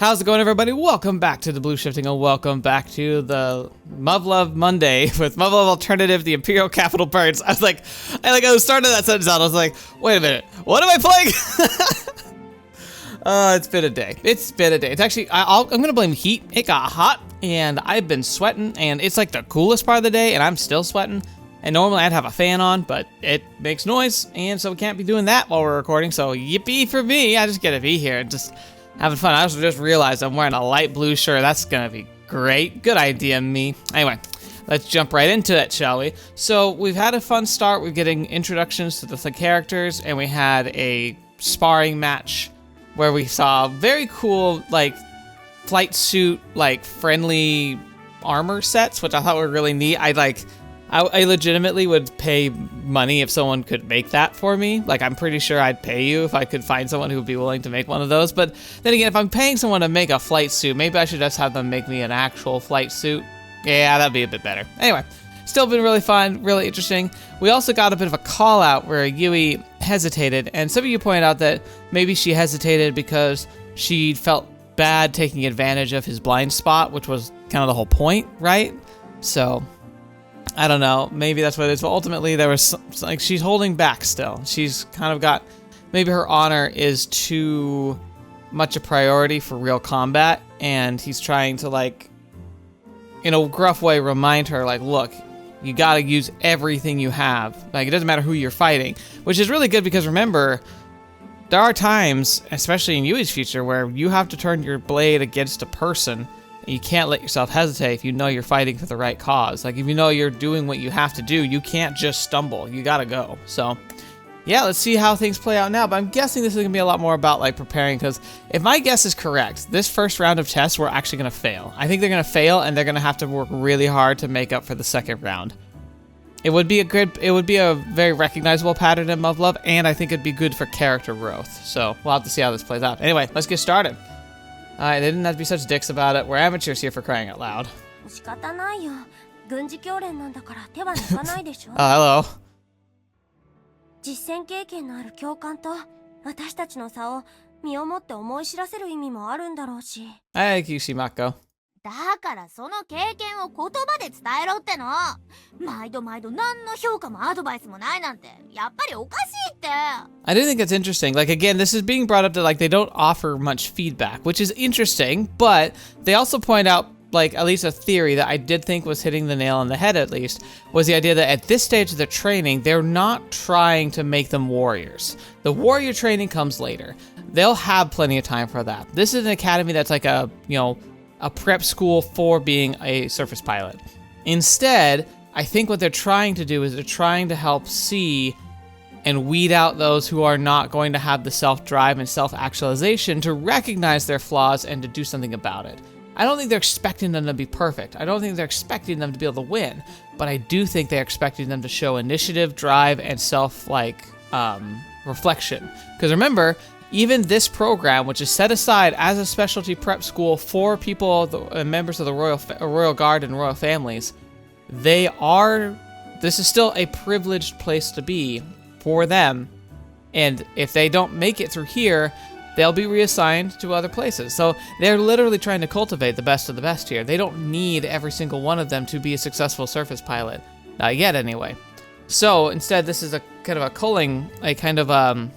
How's it going, everybody? Welcome back to the Blue Shifting, and welcome back to the Muv-Luv Monday with Muv-Luv Alternative, the Imperial Capital Birds. I was starting that sentence out. I was like, wait a minute, what am I playing? It's been a day. It's actually, I'm gonna blame heat. It got hot, and I've been sweating, and it's like the coolest part of the day, and I'm still sweating. And normally I'd have a fan on, but it makes noise, and so we can't be doing that while we're recording. So yippee for me! I just get to be here and just having fun. I also just realized I'm wearing a light blue shirt. That's gonna be great. Good idea, me. Anyway, let's jump right into it, shall we? So we've had a fun start. We're getting introductions to the characters, and we had a sparring match where we saw very cool, like, flight suit, like, friendly armor sets, which I thought were really neat. I legitimately would pay money if someone could make that for me. Like, I'm pretty sure I'd pay you if I could find someone who would be willing to make one of those. But then again, if I'm paying someone to make a flight suit, maybe I should just have them make me an actual flight suit. Yeah, that'd be a bit better. Anyway, still been really fun, really interesting. We also got a bit of a call out where Yui hesitated, and some of you pointed out that maybe she hesitated because she felt bad taking advantage of his blind spot, which was kind of the whole point, right? So I don't know, maybe that's what it is, but ultimately there was like, she's holding back still. She's kind of got, maybe her honor is too much a priority for real combat, and he's trying to, like, in a gruff way, remind her, like, look, you gotta use everything you have. Like, it doesn't matter who you're fighting, which is really good because remember, there are times, especially in Yui's future, where you have to turn your blade against a person. You can't let yourself hesitate if you know you're fighting for the right cause. Like, if you know you're doing what you have to do, you can't just stumble. You gotta go. So, yeah, let's see how things play out now. But I'm guessing this is gonna be a lot more about, like, preparing, because if my guess is correct, this first round of tests, we're actually gonna fail. I think they're gonna fail, and they're gonna have to work really hard to make up for the second round. It would be a very recognizable pattern in Muv-Luv, and I think it'd be good for character growth. So, we'll have to see how this plays out. Anyway, let's get started. Alright, they didn't have to be such dicks about it. We're amateurs here, for crying out loud. Oh, hello. Hey, Kishimako. だからその経験を言葉で伝えろっての。毎度何の評価もアドバイスもないなんてやっぱりおかしいって。 I do think it's interesting. Like, again, this is being brought up that, like, they don't offer much feedback, which is interesting, but they also point out, like, at least a theory that I did think was hitting the nail on the head, at least, was the idea that at this stage of their training, they're not trying to make them warriors. The warrior training comes later. They'll have plenty of time for that. This is an academy that's like a, you know, a prep school for being a surface pilot. Instead, I think what they're trying to do is they're trying to help see and weed out those who are not going to have the self-drive and self-actualization to recognize their flaws and to do something about it. I don't think they're expecting them to be perfect. I don't think they're expecting them to be able to win, but I do think they're expecting them to show initiative, drive, and reflection. Because remember, even this program, which is set aside as a specialty prep school for people, members of the Royal Guard and Royal families, this is still a privileged place to be for them. And if they don't make it through here, they'll be reassigned to other places. So they're literally trying to cultivate the best of the best here. They don't need every single one of them to be a successful surface pilot. Not yet, anyway. So instead, this is a kind of a culling, a kind of,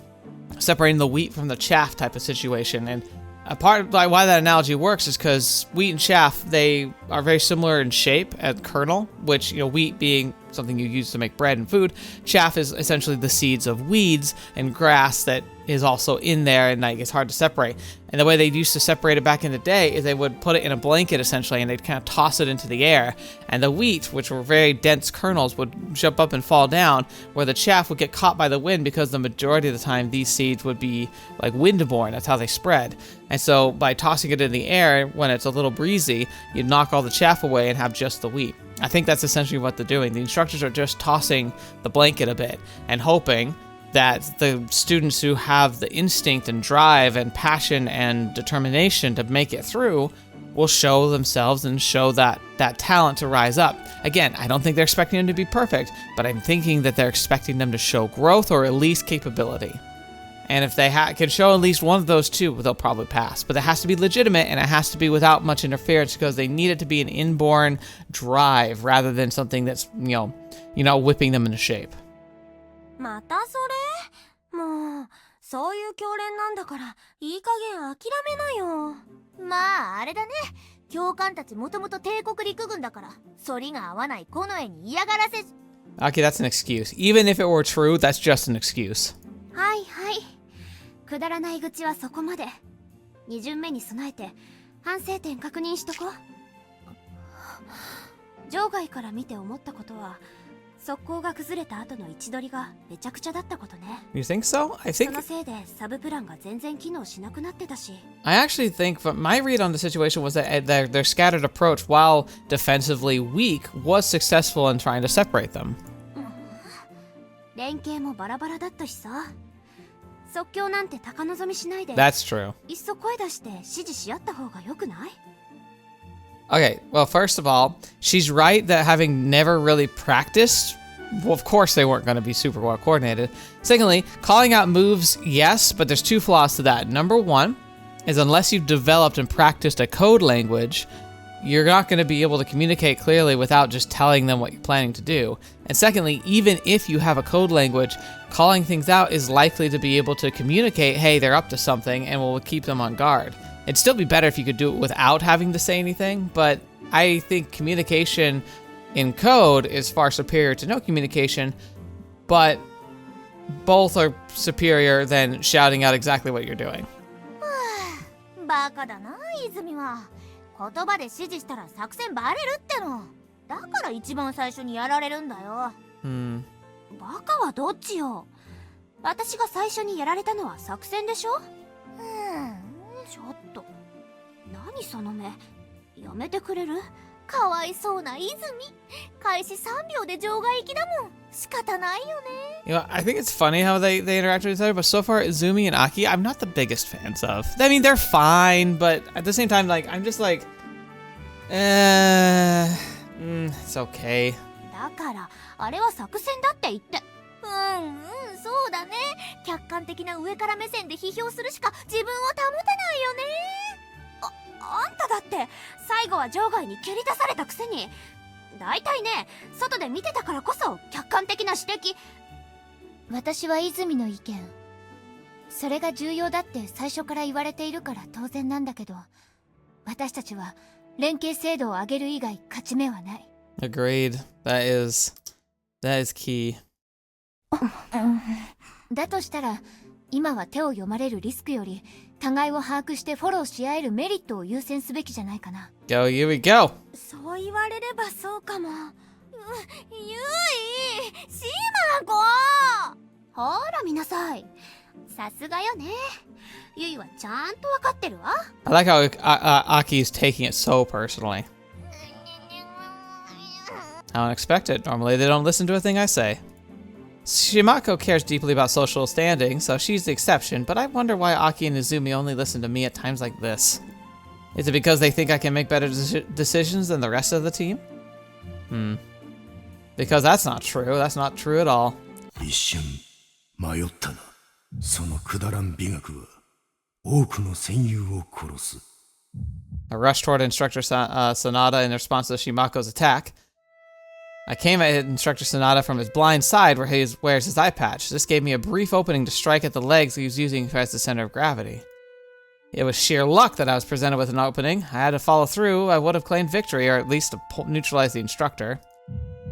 separating the wheat from the chaff type of situation. And a part of why that analogy works is because wheat and chaff, they are very similar in shape at kernel, which, you know, wheat being something you use to make bread and food, chaff is essentially the seeds of weeds and grass that is also in there, and like, it's hard to separate. And the way they used to separate it back in the day is they would put it in a blanket essentially, and they'd kind of toss it into the air, and the wheat, which were very dense kernels, would jump up and fall down, where the chaff would get caught by the wind, because the majority of the time these seeds would be like windborne. That's how they spread. And so by tossing it in the air when it's a little breezy, you'd knock all the chaff away and have just the wheat. I think that's essentially what they're doing. The instructors are just tossing the blanket a bit and hoping that the students who have the instinct and drive and passion and determination to make it through will show themselves and show that talent to rise up. Again, I don't think they're expecting them to be perfect, but I'm thinking that they're expecting them to show growth or at least capability. And if they can show at least one of those two, they'll probably pass. But it has to be legitimate, and it has to be without much interference because they need it to be an inborn drive rather than something that's, whipping them into shape. またそれ？もう、そういう教練なんだから、いい加減諦めなよ。まあ、あれだね。教官たちもともと帝国陸軍だから、反りが合わないこの絵に嫌がらせ。Okay, that's an excuse. Even if it were true, that's just an excuse. はいはい。くだらない愚痴はそこまで。2巡目に備えて、反省点確認しとこう。場外から見て思ったことは、速攻が崩れた後の位置取りがめちゃくちゃだったことね。You think so? I think... そのせいでサブプランが全然機能しなくなってたし。I actually think my read on the situation was that their scattered approach, while defensively weak, was successful in trying to separate them. 連携もバラバラだったしさ。即興なんて高望みしないで。That's true. いっそ声出して指示し合った方が良くない？ Okay, well, first of all, she's right that having never really practiced, well, of course they weren't going to be super well coordinated. Secondly, calling out moves, yes, but there's two flaws to that. Number one is unless you've developed and practiced a code language, you're not going to be able to communicate clearly without just telling them what you're planning to do. And secondly, even if you have a code language, calling things out is likely to be able to communicate, hey, they're up to something, and will keep them on guard. It'd still be better if you could do it without having to say anything, but I think communication in code is far superior to no communication, but both are superior than shouting out exactly what you're doing. バカだな、泉は。言葉で指示したら作戦バレるっての。だから一番最初にやられるんだよ。バカはどっちよ。私が最初にやられたのは作戦でしょ？ちょっと。何その目。やめてくれる？かわいそうな泉。開始3秒で場外行きだもん。仕方ないよね。I think it's funny how they interact with each other, but so far, Izumi and Aki, I'm not the biggest fans of. I mean, they're fine, but at the same time, I'm just like, it's okay. だから、あれは作戦だって言って。そうだね。客観的な上から目線で批評するしか自分を保てないよね。あんただって最後は場外に蹴り出されたくせに。だいたいね、外で見てたからこそ客観的な指摘。私は泉の意見。それが重要だって最初から言われているから当然なんだけど、私たちは連携精度を上げる以外勝ち目はない。Agreed. That is key. だとしたら、今は手を読まれるリスクより、互いを把握してフォローし合えるメリットを優先すべきじゃないかな。Go, Yui, go! そう言われればそうかも。ゆい、シーマ子！ほら見なさい。さすがよね。ゆいはちゃんとわかってるわ。I like how Aki is taking it so personally. How unexpected. Normally they don't listen to a thing I say. Shimako cares deeply about social standing, so she's the exception, but I wonder why Aki and Izumi only listen to me at times like this. Is it because they think I can make better decisions than the rest of the team? Because that's not true. That's not true at all. I rushed toward Instructor Sanada in response to Shimako's attack. I came at Instructor Sanada from his blind side where he wears his eye patch. This gave me a brief opening to strike at the legs he was using as the center of gravity. It was sheer luck that I was presented with an opening. I had to follow through. I would have claimed victory, or at least neutralized the instructor.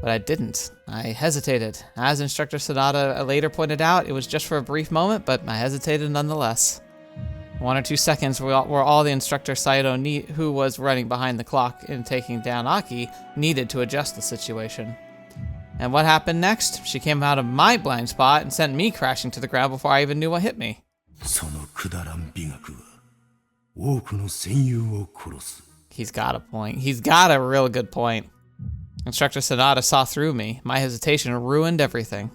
But I didn't. I hesitated. As Instructor Sanada later pointed out, it was just for a brief moment, but I hesitated nonetheless. 1 or 2 seconds were all the Instructor Saito, who was running behind the clock and taking down Aki, needed to adjust the situation. And what happened next? She came out of my blind spot and sent me crashing to the ground before I even knew what hit me. He's got a point. He's got a real good point. Instructor Sanada saw through me. My hesitation ruined everything.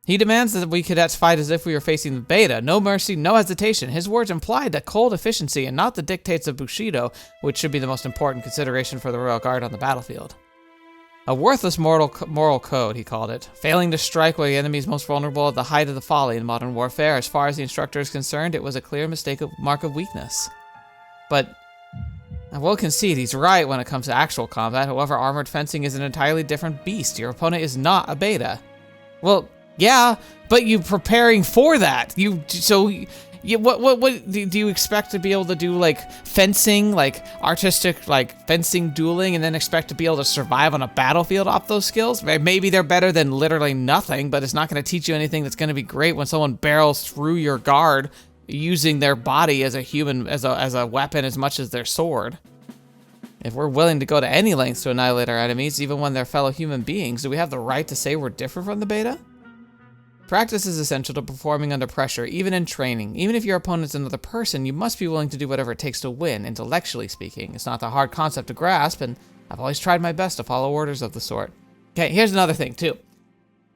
He demands that we cadets fight as if we were facing the beta. No mercy, no hesitation. His words implied that cold efficiency and not the dictates of Bushido, which should be the most important consideration for the Royal Guard on the battlefield. A worthless moral code, he called it. Failing to strike while the enemy is most vulnerable at the height of the folly in modern warfare. As far as the instructor is concerned, it was a clear mark of weakness. But I will concede he's right when it comes to actual combat. However, armored fencing is an entirely different beast. Your opponent is not a beta. Well, yeah, but you preparing for that. What do you expect to be able to do, like fencing, like artistic, like fencing dueling, and then expect to be able to survive on a battlefield off those skills? Maybe they're better than literally nothing, but it's not going to teach you anything that's going to be great when someone barrels through your guard using their body as a human, as a weapon as much as their sword. If we're willing to go to any lengths to annihilate our enemies, even when they're fellow human beings, do we have the right to say we're different from the beta? Practice is essential to performing under pressure, even in training. Even if your opponent's another person, you must be willing to do whatever it takes to win, intellectually speaking. It's not a hard concept to grasp, and I've always tried my best to follow orders of the sort. Okay, here's another thing, too.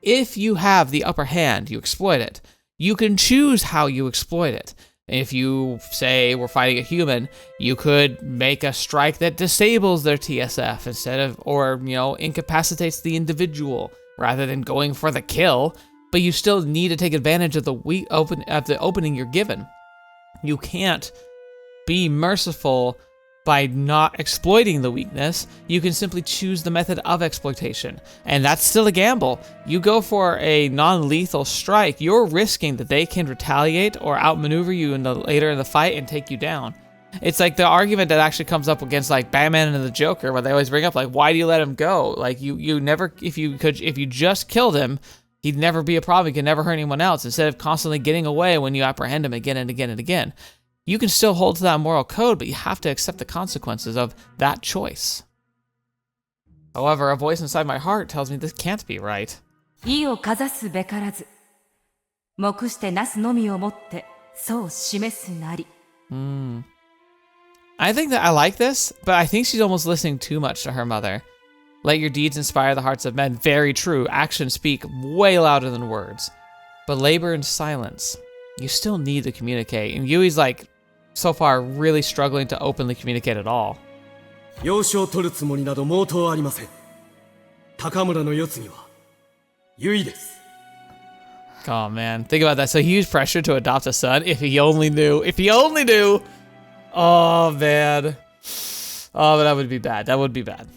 If you have the upper hand, you exploit it. You can choose how you exploit it. If you say we're fighting a human, you could make a strike that disables their TSF instead of, or, incapacitates the individual rather than going for the kill. But you still need to take advantage of the opening you're given. You can't be merciful by not exploiting the weakness. You can simply choose the method of exploitation, and that's still a gamble. You go for a non-lethal strike, you're risking that they can retaliate or outmaneuver you later in the fight and take you down. It's like the argument that actually comes up against like Batman and the Joker, where they always bring up like, why do you let him go? Like you never, if you just killed him, he'd never be a problem. He could never hurt anyone else, instead of constantly getting away when you apprehend him again and again and again. You can still hold to that moral code, but you have to accept the consequences of that choice. However, a voice inside my heart tells me this can't be right. I think that I like this, but I think she's almost listening too much to her mother. Let your deeds inspire the hearts of men. Very true. Actions speak way louder than words. But labor in silence. You still need to communicate. And Yui's like, so far, really struggling to openly communicate at all. Oh man, think about that. So huge pressure to adopt a son. If he only knew. If he only knew. Oh man. Oh, but that would be bad. That would be bad.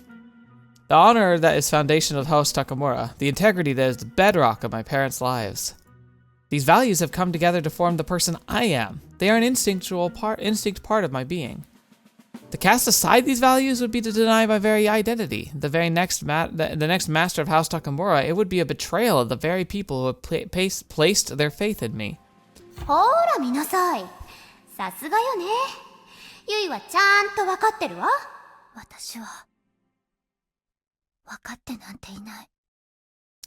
The honor that is foundation of House Takamura, the integrity that is the bedrock of my parents' lives. These values have come together to form the person I am. They are an instinct part of my being. To cast aside these values would be to deny my very identity. The next master of House Takamura, it would be a betrayal of the very people who have placed their faith in me. ほら見なさい。さすがよね。ゆいはちゃんと分かってるわ。私は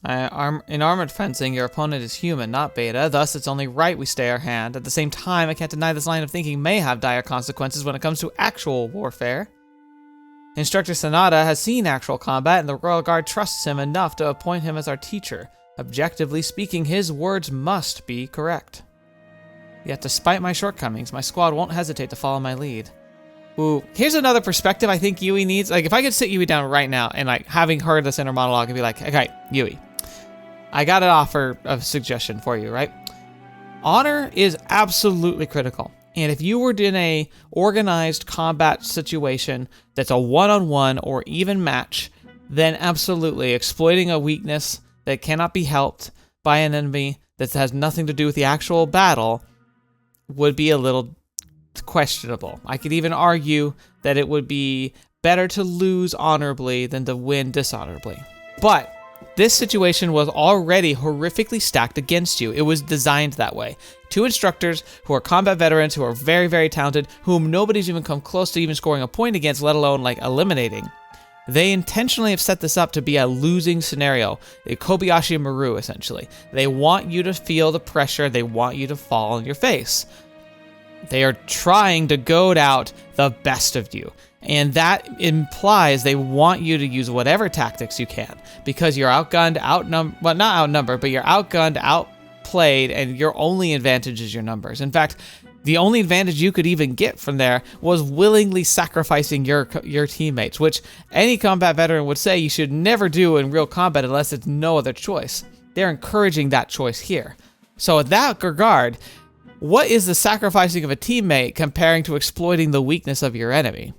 In armored fencing, your opponent is human, not beta, thus it's only right we stay our hand. At the same time, I can't deny this line of thinking may have dire consequences when it comes to actual warfare. Instructor Sanada has seen actual combat, and the Royal Guard trusts him enough to appoint him as our teacher. Objectively speaking, his words must be correct. Yet despite my shortcomings, my squad won't hesitate to follow my lead. Ooh, here's another perspective I think Yui needs. Like, if I could sit Yui down right now and, like, having heard this inner monologue and be like, okay, Yui, I got an offer of suggestion for you, right? Honor is absolutely critical. And if you were in a organized combat situation that's a one-on-one or even match, then absolutely exploiting a weakness that cannot be helped by an enemy that has nothing to do with the actual battle would be a little questionable. I could even argue that it would be better to lose honorably than to win dishonorably. But this situation was already horrifically stacked against you. It was designed that way. Two instructors who are combat veterans, who are very, very talented, whom nobody's even come close to even scoring a point against, let alone like eliminating. They intentionally have set this up to be a losing scenario, a Kobayashi Maru essentially. They want you to feel the pressure, they want you to fall on your face. They are trying to goad out the best of you. And that implies they want you to use whatever tactics you can, because you're outgunned, well, not outnumbered, but you're outgunned, outplayed, and your only advantage is your numbers. In fact, The only advantage you could even get from there was willingly sacrificing your teammates, which any combat veteran would say you should never do in real combat unless it's no other choice. They're encouraging that choice here. So in that regard, what is the sacrificing of a teammate comparing to exploiting the weakness of your enemy?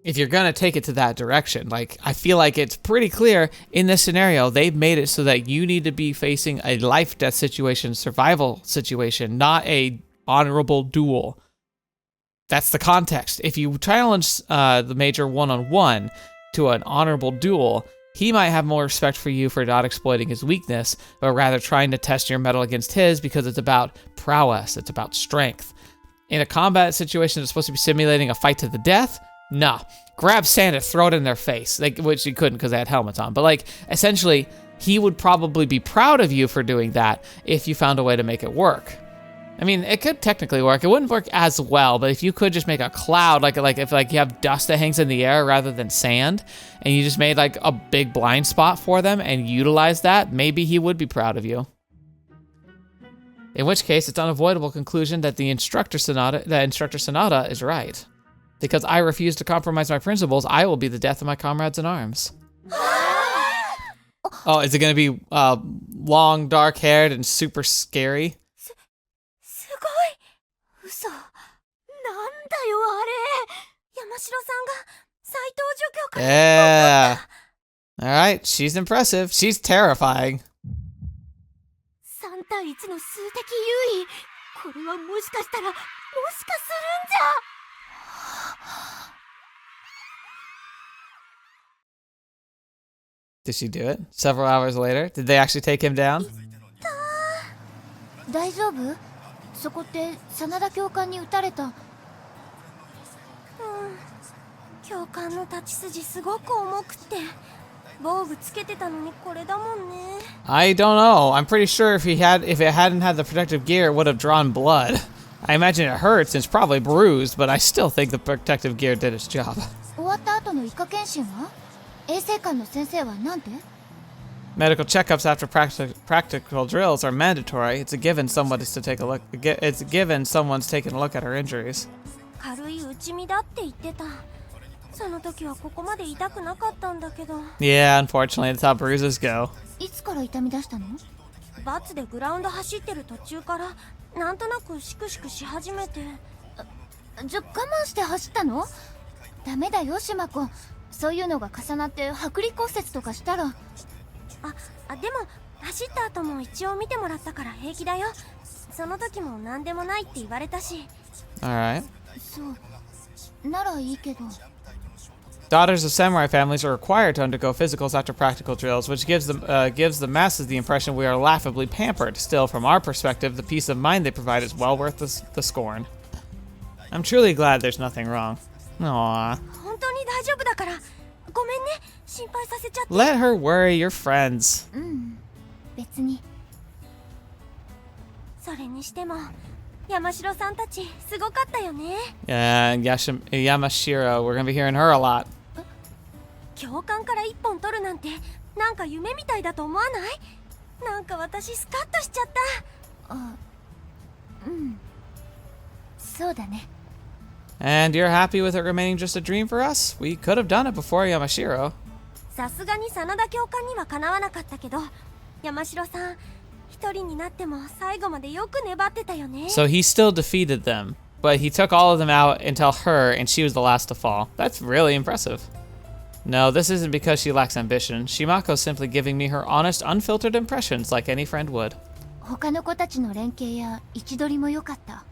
If you're gonna take it to that direction, like, I feel like it's pretty clear in this scenario, they've made it so that you need to be facing a life-death situation, survival situation, not a honorable duel. That's the context. If you challenge the Major one-on-one to an honorable duel, he might have more respect for you for not exploiting his weakness, but rather trying to test your mettle against his because it's about prowess, it's about strength. In a combat situation that's supposed to be simulating a fight to the death, nah. Grab Santa, throw it in their face, like, which he couldn't because they had helmets on. But like, essentially, he would probably be proud of you for doing that if you found a way to make it work. I mean, it could technically work. It wouldn't work as well, but if you could just make a cloud, like if you have dust that hangs in the air rather than sand, and you just made like a big blind spot for them and utilize that, maybe he would be proud of you. In which case, it's unavoidable conclusion that the Instructor Sonata is right. Because I refuse to compromise my principles, I will be the death of my comrades in arms. Oh, is it gonna be long, dark-haired, and super scary? Yeah. All right, she's impressive. She's terrifying. Did she do it? Several hours later? Did they actually take him down? 大丈夫？そこって真田教官に撃たれた。教官の立ち筋すごく重くて、防具つけてたのにこれだもんね。I don't know. I'm pretty sure if it hadn't had the protective gear, it would have drawn blood. I imagine it hurts and it's probably bruised, but I still think the protective gear did its job. 終わった後の医科検診は？衛生官の先生はなんて？ Medical checkups after practical drills are mandatory. It's a given someone's taking a look at her injuries. 軽い打ち身だって言ってた。その時はここまで痛くなかったんだけど。Yeah, unfortunately, that's how bruises go. いつから痛み出したの？バツでグラウンド走ってる途中からなんとなくシクシクし始めて。じゃ我慢して走ったの？ダメだよ、島子。そういうのが重なって剥離骨折とかしたら。でも走った後も一応見てもらったから平気だよ。その時も何でもないって言われたし。Alright. そうならいいけど。Daughters of samurai families are required to undergo physicals after practical drills, which gives the masses the impression we are laughably pampered. Still, from our perspective, the peace of mind they provide is well worth the scorn. I'm truly glad there's nothing wrong. Aww. 本当に大丈夫だから。ごめんね、心配させちゃって。Let her worry your friends. 別に。それにしても、山城さんたちすごかったよね。Yeah, Yamashiro, we're gonna be hearing her a lot. 教官から一本取るなんて、なんか夢みたいだと思わない？なんか私スカッとしちゃった。そうだね。And you're happy with it remaining just a dream for us? We could have done it before Yamashiro. さすがに真田教官にはかなわなかったけど、山城さん一人になっても最後までよく粘ってたよね。So he still defeated them, but he took all of them out until her, and she was the last to fall. That's really impressive. No, this isn't because she lacks ambition. Shimako's simply giving me her honest, unfiltered impressions like any friend would. 他の子たちの連携や位置取りも良かった。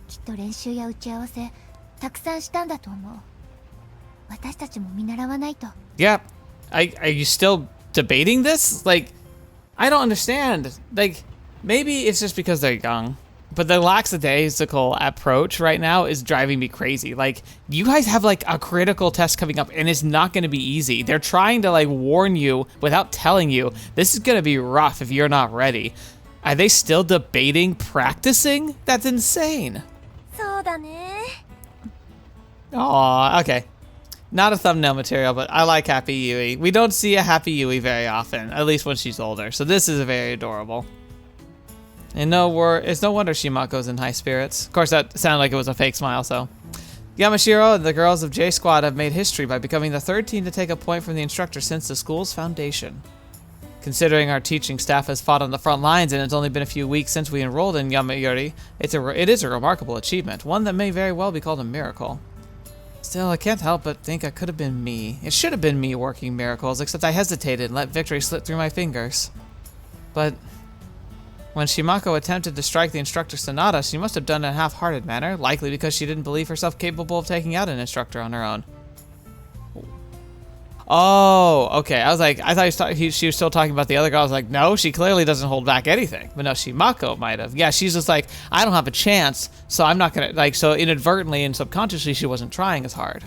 きっと練習や打ち合わせたくさんしたんだと思う。私たちも見習わないと。Yeah. Are you still debating this? Like, I don't understand. Like, maybe it's just because they're young, but the lackadaisical approach right now is driving me crazy. Like, you guys have like a critical test coming up and it's not going to be easy. They're trying to like warn you without telling you this is going to be rough if you're not ready. Are they still debating practicing? That's insane. そうだね。Aw, okay. Not a thumbnail material, but I like Happy Yui. We don't see a Happy Yui very often, at least when she's older, so this is very adorable. And it's no wonder Shimako's in high spirits. Of course, that sounded like it was a fake smile, so. Yamashiro and the girls of J Squad have made history by becoming the third team to take a point from the instructor since the school's foundation. Considering our teaching staff has fought on the front lines and it's only been a few weeks since we enrolled in Yamayuri, it is a remarkable achievement, one that may very well be called a miracle. Still, I can't help but think it could have been me. It should have been me working miracles, except I hesitated and let victory slip through my fingers. But when Shimako attempted to strike the instructor Sonata, she must have done it in a half-hearted manner, likely because she didn't believe herself capable of taking out an instructor on her own. Oh, okay. I thought she was still talking about the other girl. I was like, no, she clearly doesn't hold back anything. But no, Shimako might have. Yeah, she's just like, I don't have a chance, so I'm not gonna, so inadvertently and subconsciously she wasn't trying as hard.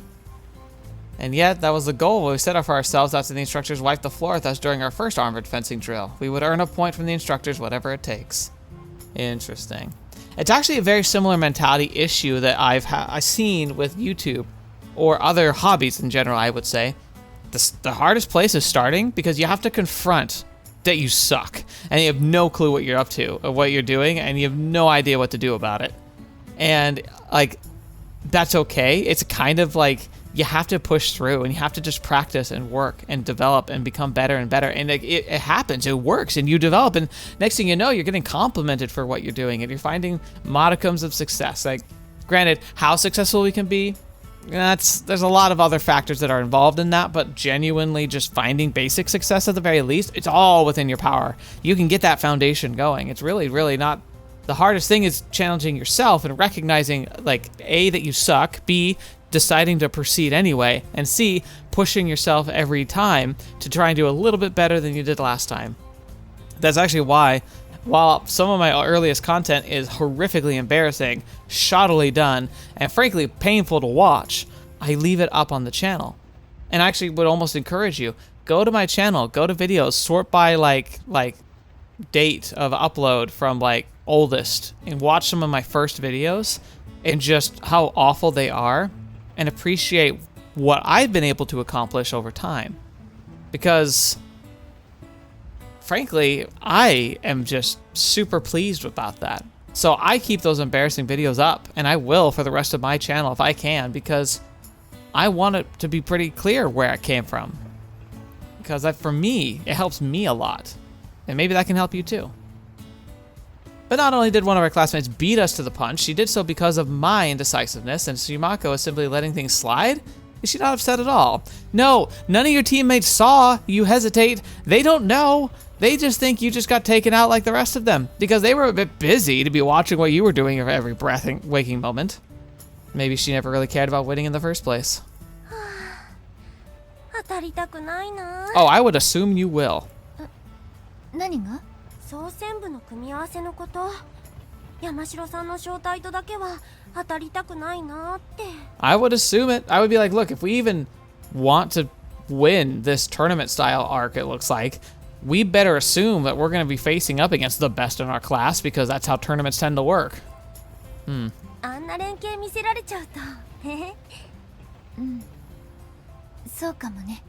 And yet, that was the goal we set up for ourselves after the instructors wiped the floor with us during our first armored fencing drill. We would earn a point from the instructors, whatever it takes. Interesting. It's actually a very similar mentality issue that I've seen with YouTube, or other hobbies in general, I would say. The hardest place is starting, because you have to confront that you suck, and you have no clue what you're up to, or what you're doing, and you have no idea what to do about it. And, that's okay. It's kind of like, you have to push through, and you have to just practice and work and develop and become better and better. And it happens, it works, and you develop, and next thing you know, you're getting complimented for what you're doing, and you're finding modicums of success. Granted, how successful we can be, there's a lot of other factors that are involved in that, but genuinely just finding basic success at the very least, it's all within your power. You can get that foundation going. It's really, really not. The hardest thing is challenging yourself and recognizing, A, that you suck, B, deciding to proceed anyway, and C, pushing yourself every time to try and do a little bit better than you did last time. That's actually why, while some of my earliest content is horrifically embarrassing, shoddily done, and frankly painful to watch, I leave it up on the channel. And I actually would almost encourage you, go to my channel, go to videos, sort by date of upload from oldest, and watch some of my first videos and just how awful they are, and appreciate what I've been able to accomplish over time. Because frankly, I am just super pleased about that. So I keep those embarrassing videos up, and I will for the rest of my channel if I can, because I want it to be pretty clear where it came from. Because for me, it helps me a lot. And maybe that can help you too. But not only did one of our classmates beat us to the punch, she did so because of my indecisiveness, and Shimako is simply letting things slide? Is she not upset at all? No, none of your teammates saw you hesitate. They don't know. They just think you just got taken out like the rest of them, because they were a bit busy to be watching what you were doing at every waking moment. Maybe she never really cared about winning in the first place. Oh, I would assume you will. 何が？総選部の組み合わせのこと。山城さんの招待とだけは当たりたくないなって。I would assume it. I would be like, look, if we even want to win this tournament style arc, it looks like, we better assume that we're going to be facing up against the best in our class, because that's how tournaments tend to work. あんな連携見せられちゃうと。そうかもね。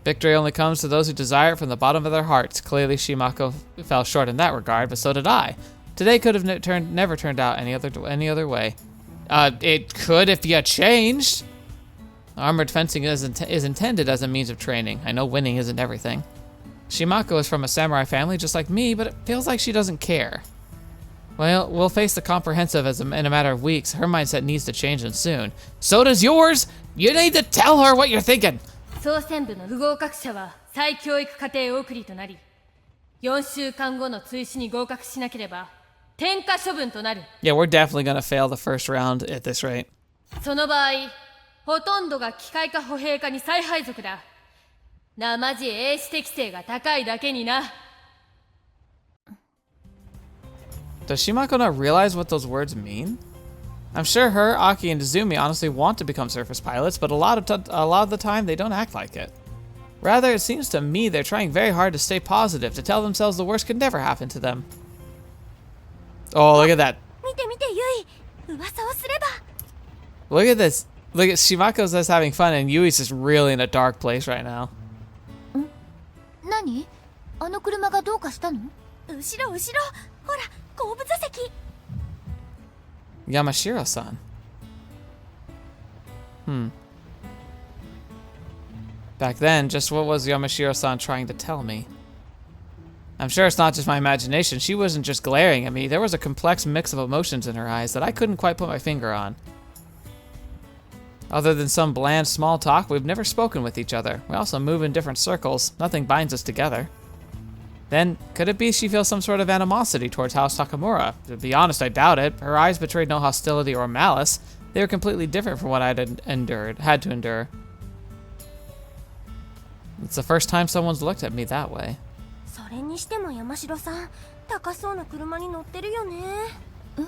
Victory only comes to those who desire it from the bottom of their hearts. Clearly, Shimako fell short in that regard, but so did I. Today could have never turned out any other way. It could if you changed. Armored fencing is intended as a means of training. I know winning isn't everything. Shimako is from a samurai family just like me, but it feels like she doesn't care. Well, we'll face the comprehensive in a matter of weeks. Her mindset needs to change, and soon. So does yours! You need to tell her what you're thinking! 総選部の不合格者は再教育課程送りとなり、4週間後の追試に合格しなければ転科処分となる。Yeah, we're definitely gonna fail the first round at this rate. その場合、ほとんどが機械化歩兵化に再配属だ。なまじ英詞適性が高いだけにな。Does Shimako not realize what those words mean? I'm sure her, Aki, and Izumi honestly want to become surface pilots, but a lot of the time they don't act like it. Rather, it seems to me they're trying very hard to stay positive, to tell themselves the worst could never happen to them. Oh, look at that. Look at this. Look at Shimako's just having fun, and Yui's just really in a dark place right now. 何？あの車がどうかしたの？後ろ。ほら、部座席。 Yamashiro-san. Back then, just what was Yamashiro-san trying to tell me? I'm sure it's not just my imagination. She wasn't just glaring at me. There was a complex mix of emotions in her eyes that I couldn't quite put my finger on. Other than some bland small talk, we've never spoken with each other. We also move in different circles. Nothing binds us together. Then, could it be she feels some sort of animosity towards House Takamura? To be honest, I doubt it. Her eyes betrayed no hostility or malice. They were completely different from what I'd had to endure. It's the first time someone's looked at me that way. それにしても山城さん、高そうな車に乗ってるよね。こ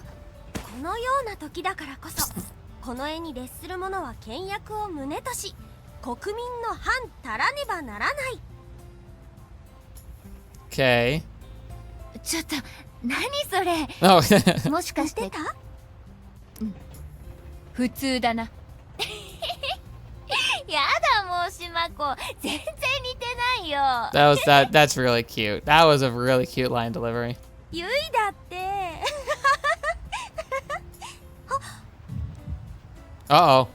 のような時だからこそ、この絵に列する者は倹約を旨とし、国民の反たらねばならない。Okay. ちょっと何それ。 Oh. もしかしてた？普通だな。やだもう島子、全然似てないよ。That's really cute. That was a really cute line delivery. ゆいだって。Uh-oh.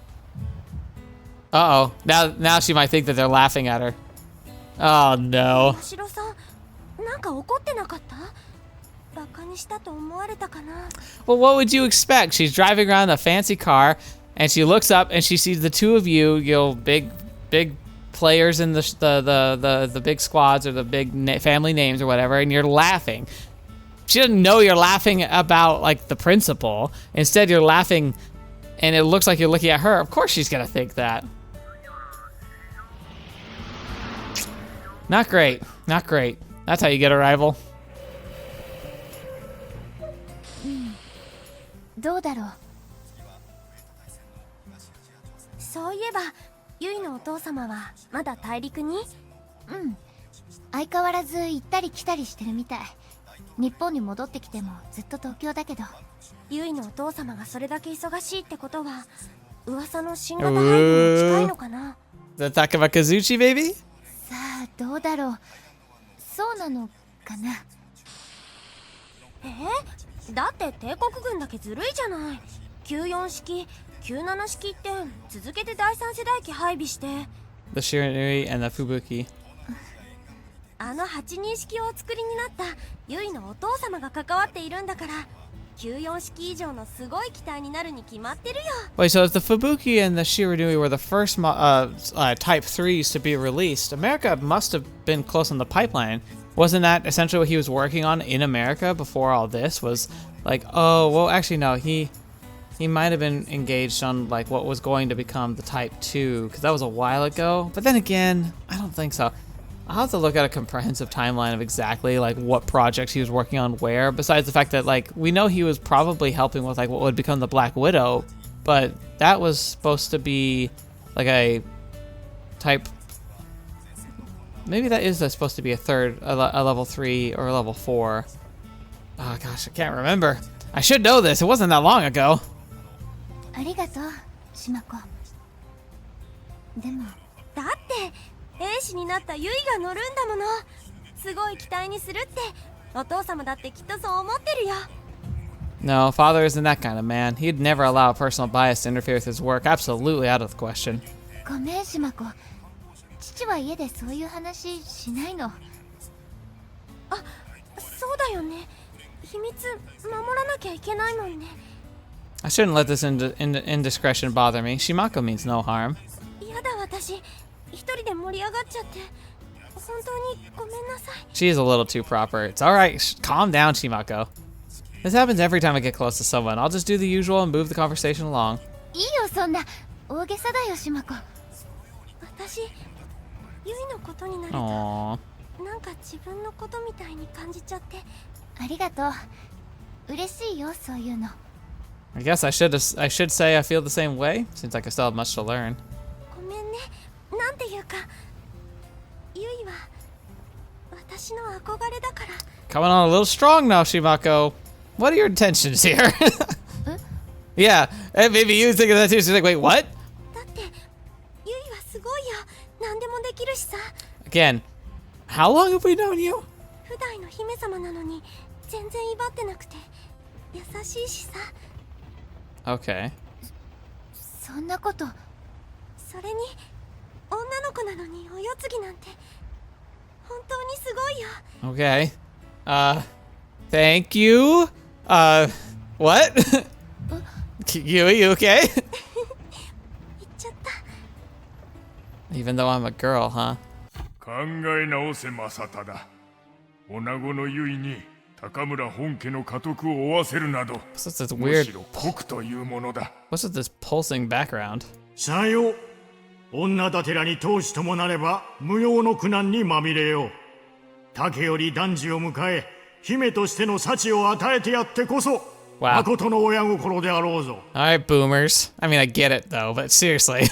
Uh-oh. Now she might think that they're laughing at her. Oh no. 山城さん、なんか怒ってなかった？バカにしたと思われたかな。 Well, what would you expect? She's driving around a fancy car, and she looks up and she sees the two of you, big players in the big squads or the big family names or whatever, and you're laughing. She doesn't know you're laughing about like the principal. Instead, you're laughing, and it looks like you're looking at her. Of course, she's gonna think that. Not great. Not great. That's how you get a rival. どうだろう。そういえば、ゆいのお父様はまだ大陸に？相変わらず行ったり来たりしてるみたい。日本に戻ってきてもずっと東京だけど、ゆいのお父様がそれだけ忙しいってことは、噂の新型配備に近いのかな。 The Takamura Kazuchi baby? さあ、どうだろう。そうなのかな。だって帝国軍だけずるいじゃない。94式、97式って続けて第3世代機配備して。 The Shiranui and the Fubuki. あの82式をお作りになったユイのお父様が関わっているんだから、94式以上のすごい機体になるに決まってるよ。 Wait, so if the Fubuki and the Shiranui were the first Type 3s to be released, America must have been close on the pipeline. Wasn't that essentially what he was working on in America before all this? Was like, oh, well, actually, no, he might have been engaged on like what was going to become the Type 2, because that was a while ago. But then again, I don't think so. I'll have to look at a comprehensive timeline of exactly like what projects he was working on where, besides the fact that like we know he was probably helping with like what would become the Black Widow, but that was supposed to be like a Type, maybe that is supposed to be a level 3 or a level 4. Oh gosh, I can't remember. I should know this. It wasn't that long ago. ありがとう、島子。でも、だって兵士になったユイが乗るんだもの。すごい期待にするって、お父様だってきっとそう思ってるよ。 No, father isn't that kind of man. He'd never allow a personal bias to interfere with his work. Absolutely out of the question. ごめん、島子。父は家でそういう話しないの。あ、そうだよね。秘密守らなきゃいけないもんね。 I shouldn't let this indiscretion bother me. Shimako means no harm. やだ、私一人で盛り上がっちゃって。本当にごめんなさい。 She's a little too proper. It's alright. Calm down, Shimako. This happens every time I get close to someone. I'll just do the usual and move the conversation along. いいよ、そんな大げさだよ、島子。私、ユイのことになると、 Aww. なんか自分のことみたいに感じちゃって。ありがとう。嬉しいよ、そういうの。 I guess I should say I feel the same way. Seems like I still have much to learn. ごめんね。なんていうか、ユイは私の憧れだから。 Coming on a little strong now, Shimako. What are your intentions here? Yeah, and maybe you think of that too. She's like, wait, what? だってユイはすごいよ。何でもできるしさ。 Again, how long have we known you? 普段の姫様なのに全然威張ってなくて優しいしさ。 Okay. そんなこと。それに女の子なのにお世継ぎなんて本当にすごいよ。 Okay. Thank you. What? Yui, you okay? 言っちゃった。 Even though I'm a girl, huh? 考え直せ正忠。女子のゆいに高村本家の家督を負わせるなど、 What's this む weird? しろ酷というものだ。 What's with this pulsing background? さよ、女だてらに当主ともなれば無用の苦難にまみれよう。竹より男児を迎え、姫としての幸を与えてやってこそ、 Wow. 誠の親心であろうぞ。 All right, boomers. I mean, I get it though, but seriously.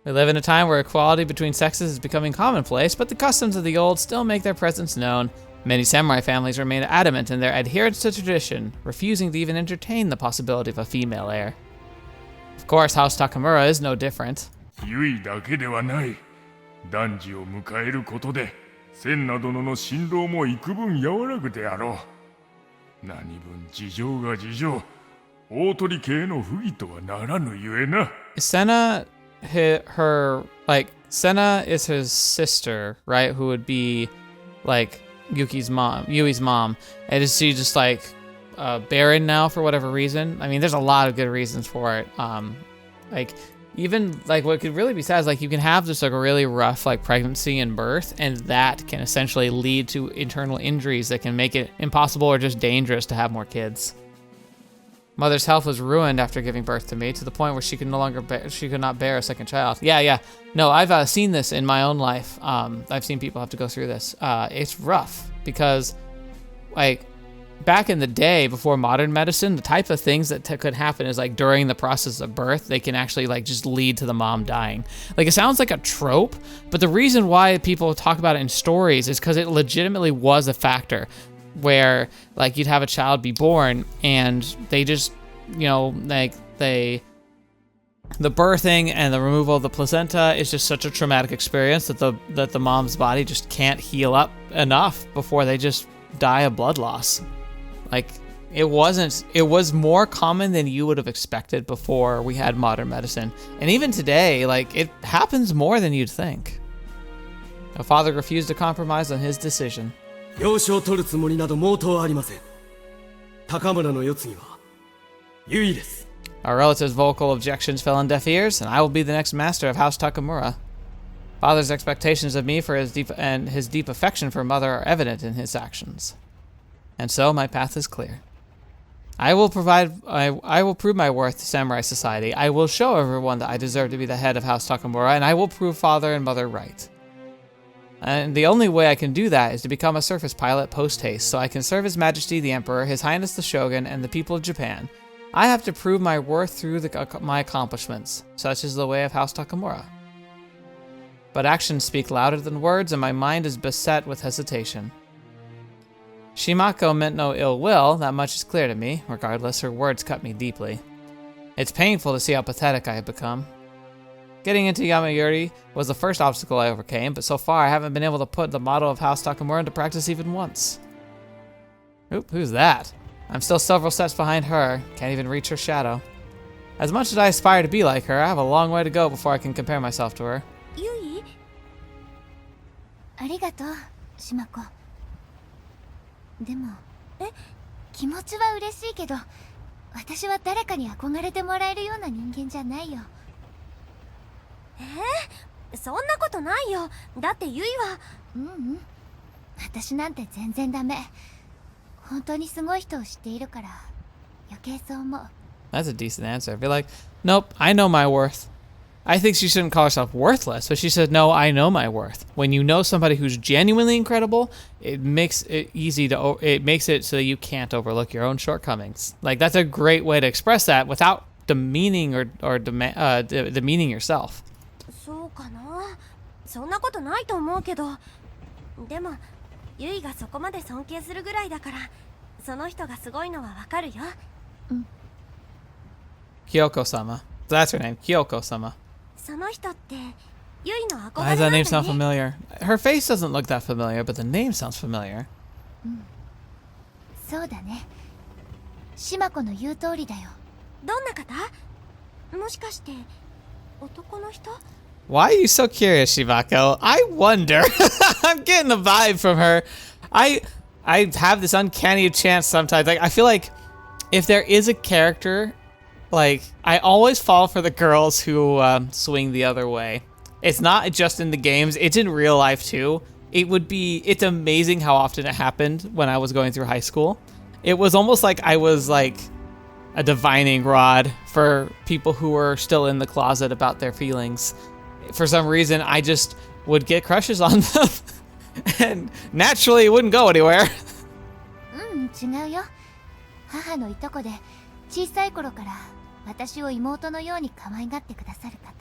We live in a time where equality between sexes is becoming commonplace, but the customs of the old still make their presence known. Many samurai families remain adamant in their adherence to tradition, refusing to even entertain the possibility of a female heir. Of course, House Takamura is no different. ゆいだけではない。男児を迎えることで、千奈殿の心労も幾分和らぐであろう。何分事情が事情、大鳥家への不義とはならぬゆえな。Senna, Senna is his sister, right? Who would be, like, Yui's mom. And is she just, like, barren now for whatever reason? I mean, there's a lot of good reasons for it. Even, like, what could really be sad is, like, you can have just, like, a really rough, like, pregnancy and birth, and that can essentially lead to internal injuries that can make it impossible or just dangerous to have more kids. Mother's health was ruined after giving birth to me, to the point where she could not bear a second child. Yeah. No, I've seen this in my own life. I've seen people have to go through this. It's rough because, like, back in the day before modern medicine, the type of things that could happen is, like, during the process of birth, they can actually, like, just lead to the mom dying. Like, it sounds like a trope, but the reason why people talk about it in stories is because it legitimately was a factor. Where, like, you'd have a child be born and they just, you know, like, the birthing and the removal of the placenta is just such a traumatic experience that the mom's body just can't heal up enough before they just die of blood loss. Like, it was more common than you would have expected before we had modern medicine. And even today, like, it happens more than you'd think. A father refused to compromise on his decision. 養子を取るつもりなど毛頭ありません。高村の世継ぎはユイです。 Our relative's vocal objections fell on deaf ears, and I will be the next master of House Takamura. Father's expectations of me for his deep affection for mother are evident in his actions. And so my path is clear. I will prove my worth to samurai society. I will show everyone that I deserve to be the head of House Takamura, and I will prove father and mother right. And the only way I can do that is to become a surface pilot post-haste, so I can serve His Majesty the Emperor, His Highness the Shogun, and the people of Japan. I have to prove my worth through my accomplishments. Such is the way of House Takamura. But actions speak louder than words, and my mind is beset with hesitation. Shimako meant no ill will, that much is clear to me. Regardless, her words cut me deeply. It's painful to see how pathetic I have become. Getting into Yamayuri was the first obstacle I overcame, but so far I haven't been able to put the motto of House Takamura into practice even once. Oop, who's that? I'm still several steps behind her, can't even reach her shadow. As much as I aspire to be like her, I have a long way to go before I can compare myself to her. ユイ、ありがとう、シマコ。でも、気持ちは嬉しいけど、私は誰かに憧れてもらえるような人間じゃないよ。そんなことないよ。だってユイは。私なんて全然ダメ。本当にすごい人を知っているから余計そう思う。 That's a decent answer. I'd be like, nope, I know my worth. I think she shouldn't call herself worthless, but she said, no, I know my worth. When you know somebody who's genuinely incredible, it makes it it makes it so that you can't overlook your own shortcomings. Like, that's a great way to express that without demeaning or demeaning yourself. そうかな。そんなことないと思うけど、でもユイがそこまで尊敬するぐらいだから、その人がすごいのはわかるよ。Kyouko-sama. That's her name, Kyouko-sama. その人ってユイの憧 Why れ does な that んだ name sound ね。 familiar? Her face doesn't look that familiar, but the name sounds familiar. そうだね。島子の言う通りだよ。どんな方？もしかして男の人？ Why are you so curious, Shibako? I wonder. I'm getting a vibe from her. I have this uncanny chance sometimes. Like I feel like if there is a character, like I always fall for the girls who swing the other way. It's not just in the games; it's in real life too. It's amazing how often it happened when I was going through high school. It was almost like I was like a divining rod for people who were still in the closet about their feelings. For some reason, I just would get crushes on them. And naturally, it wouldn't go anywhere. 違うよ。母のいとこで小さい頃から私を妹のように可愛がってくださる方。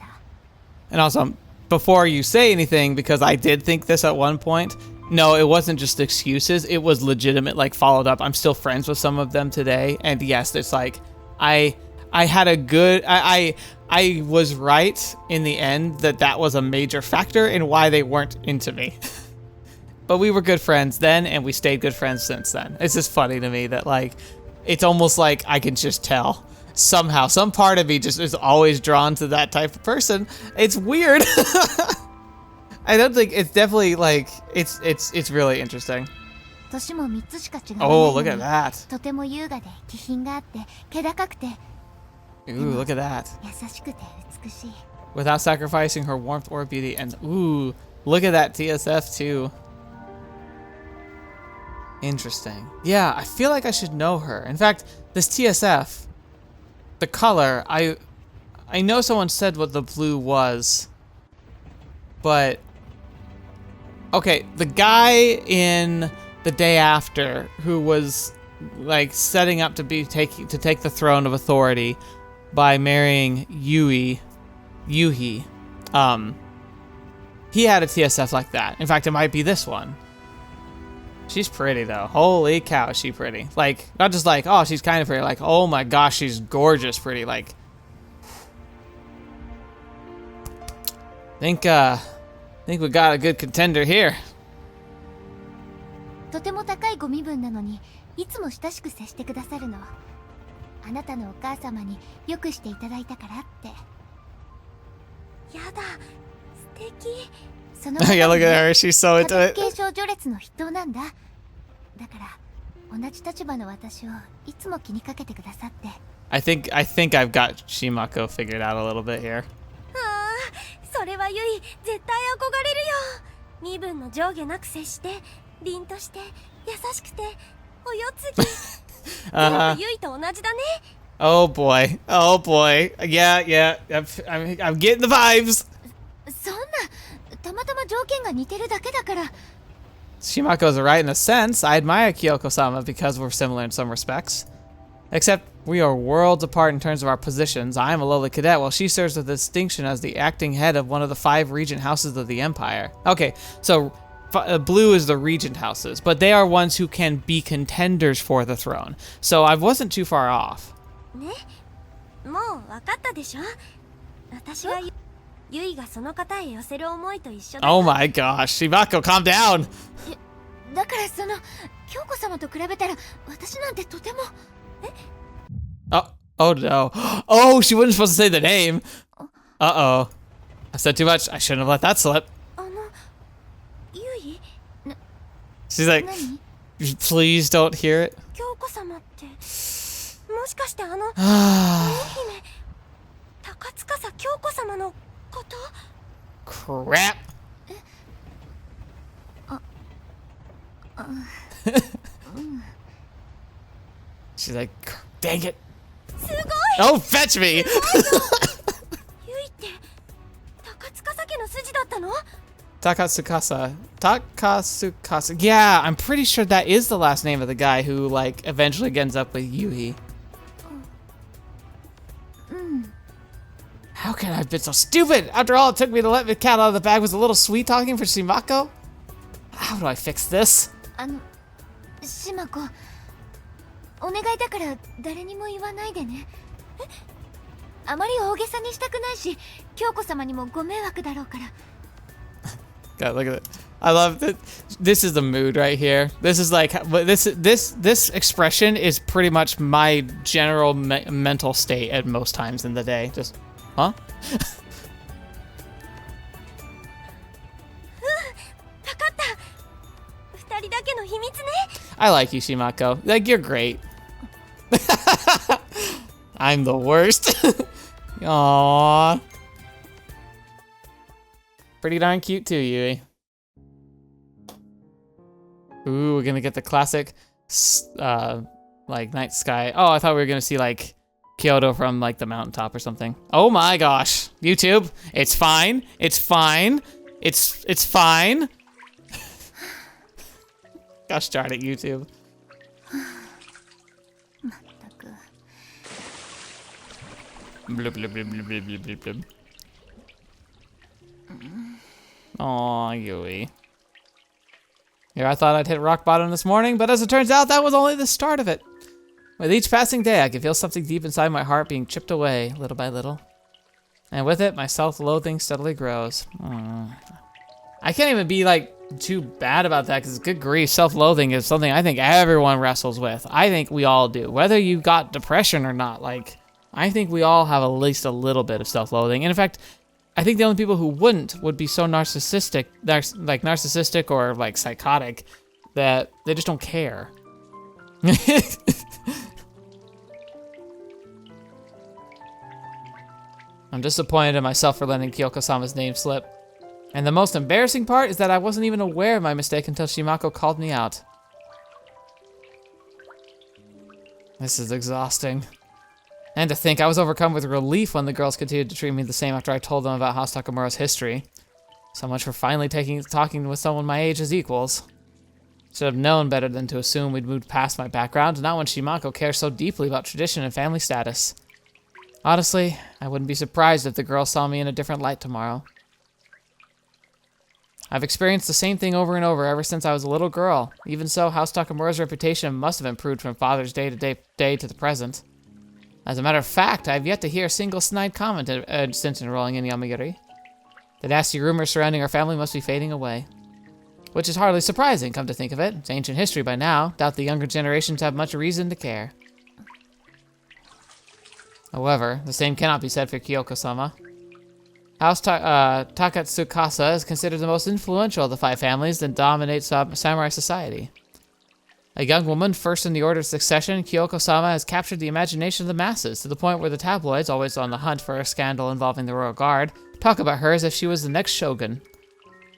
And also, before you say anything, because I did think this at one point, no, it wasn't just excuses. It was legitimate, like followed up. I'm still friends with some of them today. And yes, it's like, I had a good, I was right in the end that was a major factor in why they weren't into me. But we were good friends then, and we stayed good friends since then. It's just funny to me that like, it's almost like I can just tell. Somehow, some part of me just is always drawn to that type of person. It's weird. I don't think it's definitely like, it's really interesting. 年も3つしか違う。 Oh, look at that. とても優雅で気品があって気高くて Ooh, look at that. 優しくて美しい。 Without sacrificing her warmth or beauty. And ooh, look at that TSF too. Interesting. Yeah, I feel like I should know her. In fact, this TSF, the color, I know someone said what the blue was, but okay, the guy in The Day After who was like setting up to take the throne of authority by marrying Yuhi, he had a TSF like that. In fact, it might be this one. She's pretty though. Holy cow, is she pretty. Like, not just like, oh, she's kind of pretty, like, oh my gosh, she's gorgeous pretty. Like, think we got a good contender here. とても高いご身分なのにいつも親しく接してくださるの。あなたのお母様によくしていただいたからって。やだ、素敵。その Yeah, look at her. She's so 家 into 族 it. 継承序列の筆頭なんだ。だから同じ立場の私をいつも気にかけてくださって。I think I've got Shimako figured out a little bit here. それはゆい、絶対憧れるよ。身分の上下なく接して、凛として、優しくて、お世継ぎ。全部ゆいと同じだね。Oh boy. Oh boy. Yeah. I'm getting the vibes. そんなたまたま条件が似てるだけだから。 Shimako's right in a sense. I admire Kyouko-sama because we're similar in some respects. Except we are worlds apart in terms of our positions. I am a lowly cadet, while she serves with distinction as the acting head of one of the 5 regent houses of the Empire. Okay, so blue is the regent houses, but they are ones who can be contenders for the throne. So I wasn't too far off. ね、もう分かったでしょ。私がゆいがその方へ寄せる思いと一緒だ。 Oh my gosh, Shimako, calm down! だからその京子様と比べたら私なんてとても。Oh no. Oh, she wasn't supposed to say the name. Uh-oh. I said too much. I shouldn't have let that slip. ゆい、 She's like, please don't hear it. 京子様って、もしかして鬼姫、高司京子様のこと？ Crap. She's like, dang it. すごい。 Oh, fetch me! ゆいって高司家の筋だったの？ Takatsukasa. Yeah, I'm pretty sure that is the last name of the guy who, like, eventually ends up with Yui. How can I have been so stupid? After all it took me to let the cat out of the bag was a little sweet talking for Shimako? How do I fix this? 島子、お願いだから誰にも言わないでね。あまり大げさにしたくないし、京子様にもご迷惑だろうから。God, look at it. I love that. This is the mood right here. This is like this expression is pretty much my general mental state at most times in the day. Just, huh? 分かった。二人だけの秘密ね。 I like you, Shimako. Like, you're great. I'm the worst. Aww. Pretty darn cute too, Yui. Ooh, we're gonna get the classic, like, night sky. Oh, I thought we were gonna see, like, Kyoto from, like, the mountaintop or something. Oh my gosh. YouTube, it's fine. It's fine. It's fine. Gosh darn it, YouTube. Blub, blub, blub, blub, blub, blub, blub. Aw, Yui. Here, I thought I'd hit rock bottom this morning, but as it turns out, that was only the start of it. With each passing day, I can feel something deep inside my heart being chipped away, little by little. And with it, my self-loathing steadily grows. I can't even be, like, too bad about that, because good grief, self-loathing is something I think everyone wrestles with. I think we all do. Whether you got depression or not, like, I think we all have at least a little bit of self-loathing. And in fact, I think the only people who wouldn't would be so narcissistic, like narcissistic or like psychotic, that they just don't care. I'm disappointed in myself for letting Kyouko-sama's name slip. And the most embarrassing part is that I wasn't even aware of my mistake until Shimako called me out. This is exhausting. And to think I was overcome with relief when the girls continued to treat me the same after I told them about House Takamura's history. So much for finally talking with someone my age as equals. Should have known better than to assume we'd moved past my background, not when Shimako cares so deeply about tradition and family status. Honestly, I wouldn't be surprised if the girls saw me in a different light tomorrow. I've experienced the same thing over and over ever since I was a little girl. Even so, House Takamura's reputation must have improved from Father's Day to the present. As a matter of fact, I've yet to hear a single snide comment since enrolling in Yamayuri. The nasty rumors surrounding our family must be fading away. Which is hardly surprising, come to think of it. It's ancient history by now. Doubt the younger generations have much reason to care. However, the same cannot be said for Kyouko-sama. House Takatsukasa is considered the most influential of the 5 families that dominate samurai society. A young woman first in the order of succession, Kyouko-sama has captured the imagination of the masses to the point where the tabloids, always on the hunt for a scandal involving the royal guard, talk about her as if she was the next shogun.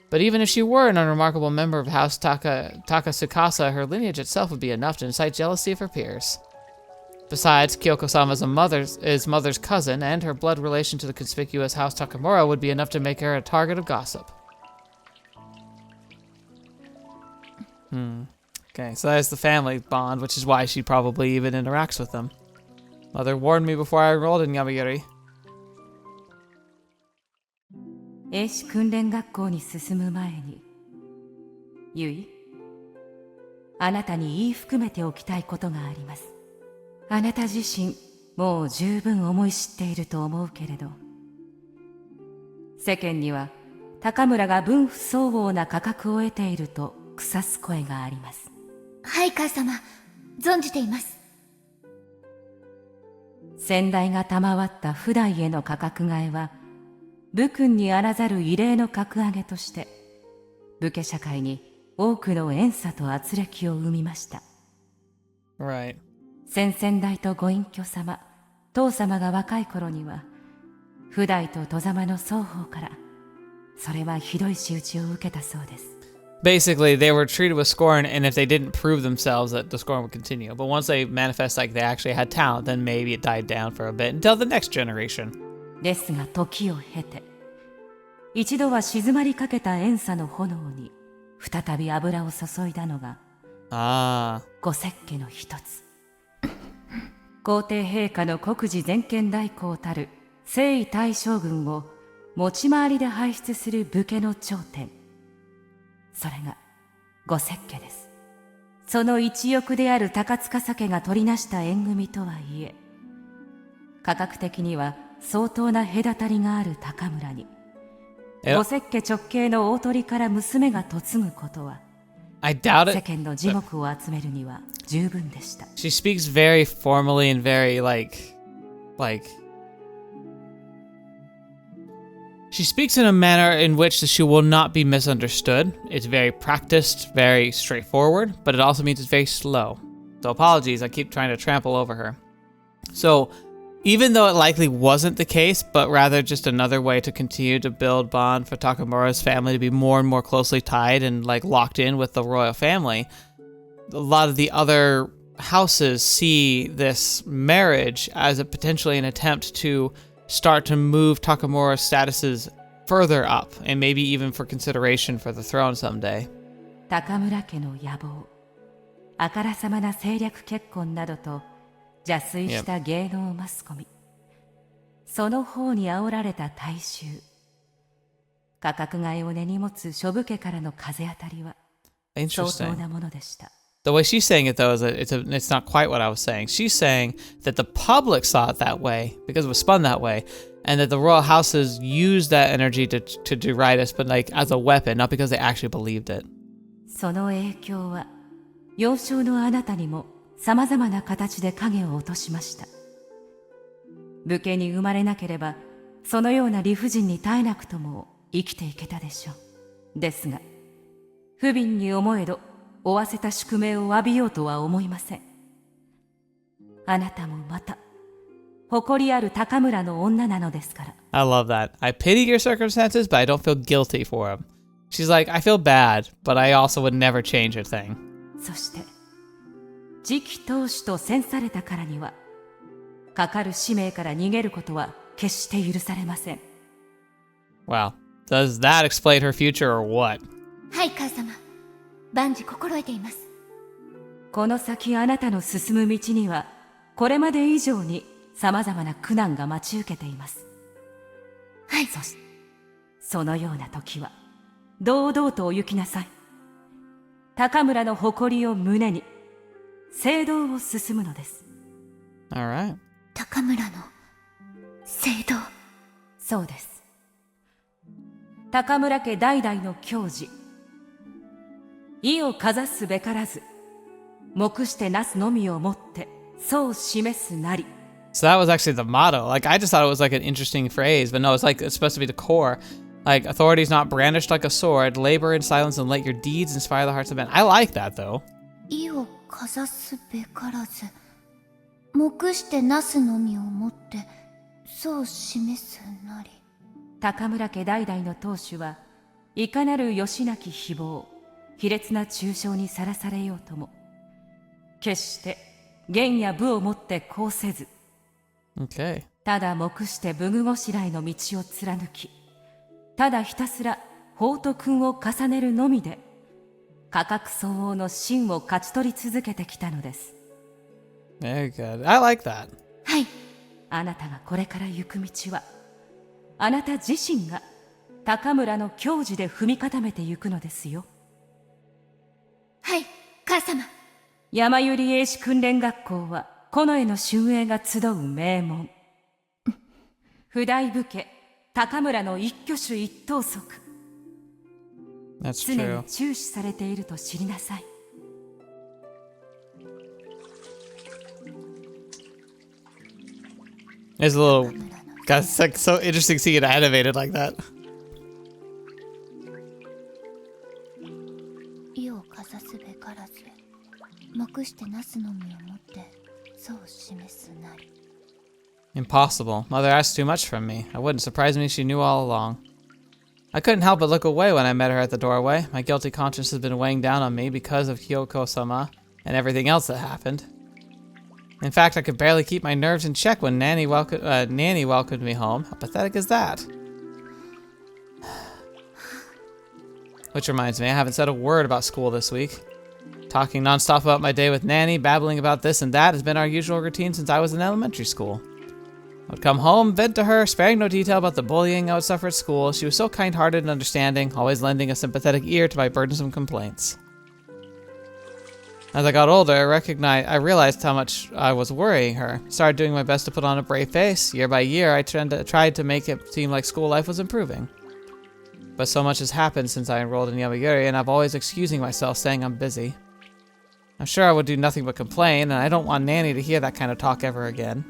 But even if she were an unremarkable member of House Takatsukasa, her lineage itself would be enough to incite jealousy of her peers. Besides, Kyouko-sama is mother's cousin, and her blood relation to the conspicuous House Takamura would be enough to make her a target of gossip. Okay, so that's the family bond, which is why she probably even interacts with them. Mother warned me before I enrolled in Yamayuri. 英士訓練学校に進む前に、ユイ、あなたに言い含めておきたいことがあります。あなた自身、もう十分思い知っていると思うけれど、世間には高村が分不相応な価格を得ていると腐す声があります。はい、母様。存じています。先代が賜った普代への価格替えは、武君にあらざる異例の格上げとして、武家社会に多くの怨嗟と圧力を生みました。Right. 先々代とご隠居様、父様が若い頃には、普代と戸様の双方から、それはひどい仕打ちを受けたそうです。Basically, they were treated with scorn, and if they didn't prove themselves, that the scorn would continue. But once they manifest like they actually had talent, then maybe it died down for a bit until the next generation. ですが時を経て、一度は静まりかけた怨嗟の炎に再び油を注いだのが、御摂家の一つ。皇帝陛下の国事全権代行たる征夷大将軍を持ち回りで輩出する武家の頂点。それが御摂家です。その一翼である高司家が取りなした縁組とはいえ、価格的には相当な隔たりがある高村に、五石家直系の大鳥から娘が嫁ぐことは I doubt 世 it. 間の耳目を集めるには十分でした。 She speaks very formally and very she speaks in a manner in which she will not be misunderstood. It's very practiced, very straightforward, but it also means it's very slow. So apologies, I keep trying to trample over her. So even though it likely wasn't the case, but rather just another way to continue to build bond for Takamura's family to be more and more closely tied and like locked in with the royal family, a lot of the other houses see this marriage as a potentially an attempt to start to move Takamura's statuses further up, and maybe even for consideration for the throne someday. 高村家の野望、あからさまな政略結婚などと邪推した芸能マスコミ、その方に煽られた大衆、価格外を根に持つ諸部家からの風当たりは相当なものでした。The way she's saying it, though, is that it's not quite what I was saying. She's saying that the public saw it that way because it was spun that way, and that the royal houses used that energy to deride us, but like as a weapon, not because they actually believed it. その影響は幼少のあなたにも様々な形で影を落としました。武家に生まれなければ、そのような理不尽に耐えなくとも生きていけたでしょう。ですが、不憫に思えど、負わせた宿命を浴びようとは思いません。あなたもまた誇りある高村の女なのですから。I love that. I pity your circumstances, but I don't feel guilty for them. She's like, I feel bad, but I also would never change a thing. そして、次期当主と選されたからには、かかる使命から逃げることは決して許されません。Wow. Does that explain her future or what? はい、母様。万事心得ています。この先あなたの進む道には、これまで以上に様々な苦難が待ち受けています。はい。そのような時は、堂々とお行きなさい。高村の誇りを胸に、聖堂を進むのです。Alright. 高村の聖堂。そうです。高村家代々の矜持。意をかざすべからず、目してなすのみをもって、そう示すなり。So that was actually the motto. Like, I just thought it was like an interesting phrase, but no, it's supposed to be the core. Like, authority is not brandished like a sword, labor in silence and let your deeds inspire the hearts of men. I like that, though. 意をかざすべからず、目してなすのみをもって、そう示すなり。高村家代々の当主は、いかなる義なき誹謗、卑劣な中傷にさらされようとも、決して言や武をもってこうせず、Okay. ただ目して武具ごしらえの道を貫き、ただひたすら法と訓を重ねるのみで、価格相応の真を勝ち取り続けてきたのです。Very good. I like that. はい。あなたがこれから行く道は、あなた自身が高村の矜持で踏み固めて行くのですよ。はい、母様。山百合英士訓練学校は、近衛の俊英が集う名門。不大武家、高村の一挙手一投足。That's 常に true. 注視されていると知りなさい。It's a little... God, it's like so interesting seeing it animated like that. 意をかざすべからず、目してなすのみをもって、そう示すなり。Impossible. Mother asked too much from me. It wouldn't surprise me if she knew all along. I couldn't help but look away when I met her at the doorway. My guilty conscience has been weighing down on me because of Kyouko-sama and everything else that happened. In fact, I could barely keep my nerves in check when Nanny welcomed me home. How pathetic is that? Which reminds me, I haven't said a word about school this week. Talking nonstop about my day with Nanny, babbling about this and that has been our usual routine since I was in elementary school. I would come home, vent to her, sparing no detail about the bullying I would suffer at school. She was so kind-hearted and understanding, always lending a sympathetic ear to my burdensome complaints. As I got older, I realized how much I was worrying her. Started doing my best to put on a brave face. Year by year, I tried to make it seem like school life was improving. But so much has happened since I enrolled in Yamayuri, and I'm always excusing myself, saying I'm busy. I'm sure I would do nothing but complain, and I don't want Nanny to hear that kind of talk ever again.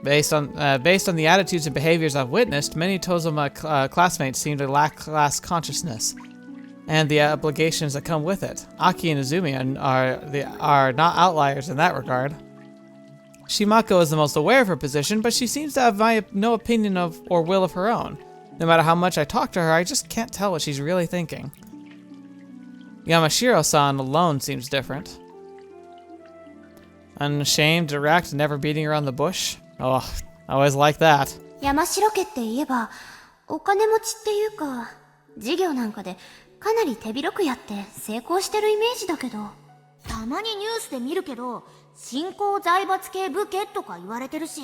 Based on the attitudes and behaviors I've witnessed, many Tozoma classmates seem to lack class consciousness, and the obligations that come with it. Aki and Izumi are not outliers in that regard. Shimako is the most aware of her position, but she seems to have no opinion of or will of her own. No matter how much I talk to her, I just can't tell what she's really thinking. Yamashiro-san alone seems different. Unashamed, direct, never beating around the bush. Oh, I always like that. 山城家って言えばお金持ちっていうか事業なんかでかなり手広くやって成功してるイメージだけど。たまにニュースで見るけど、新興財閥系武家とか言われてるし、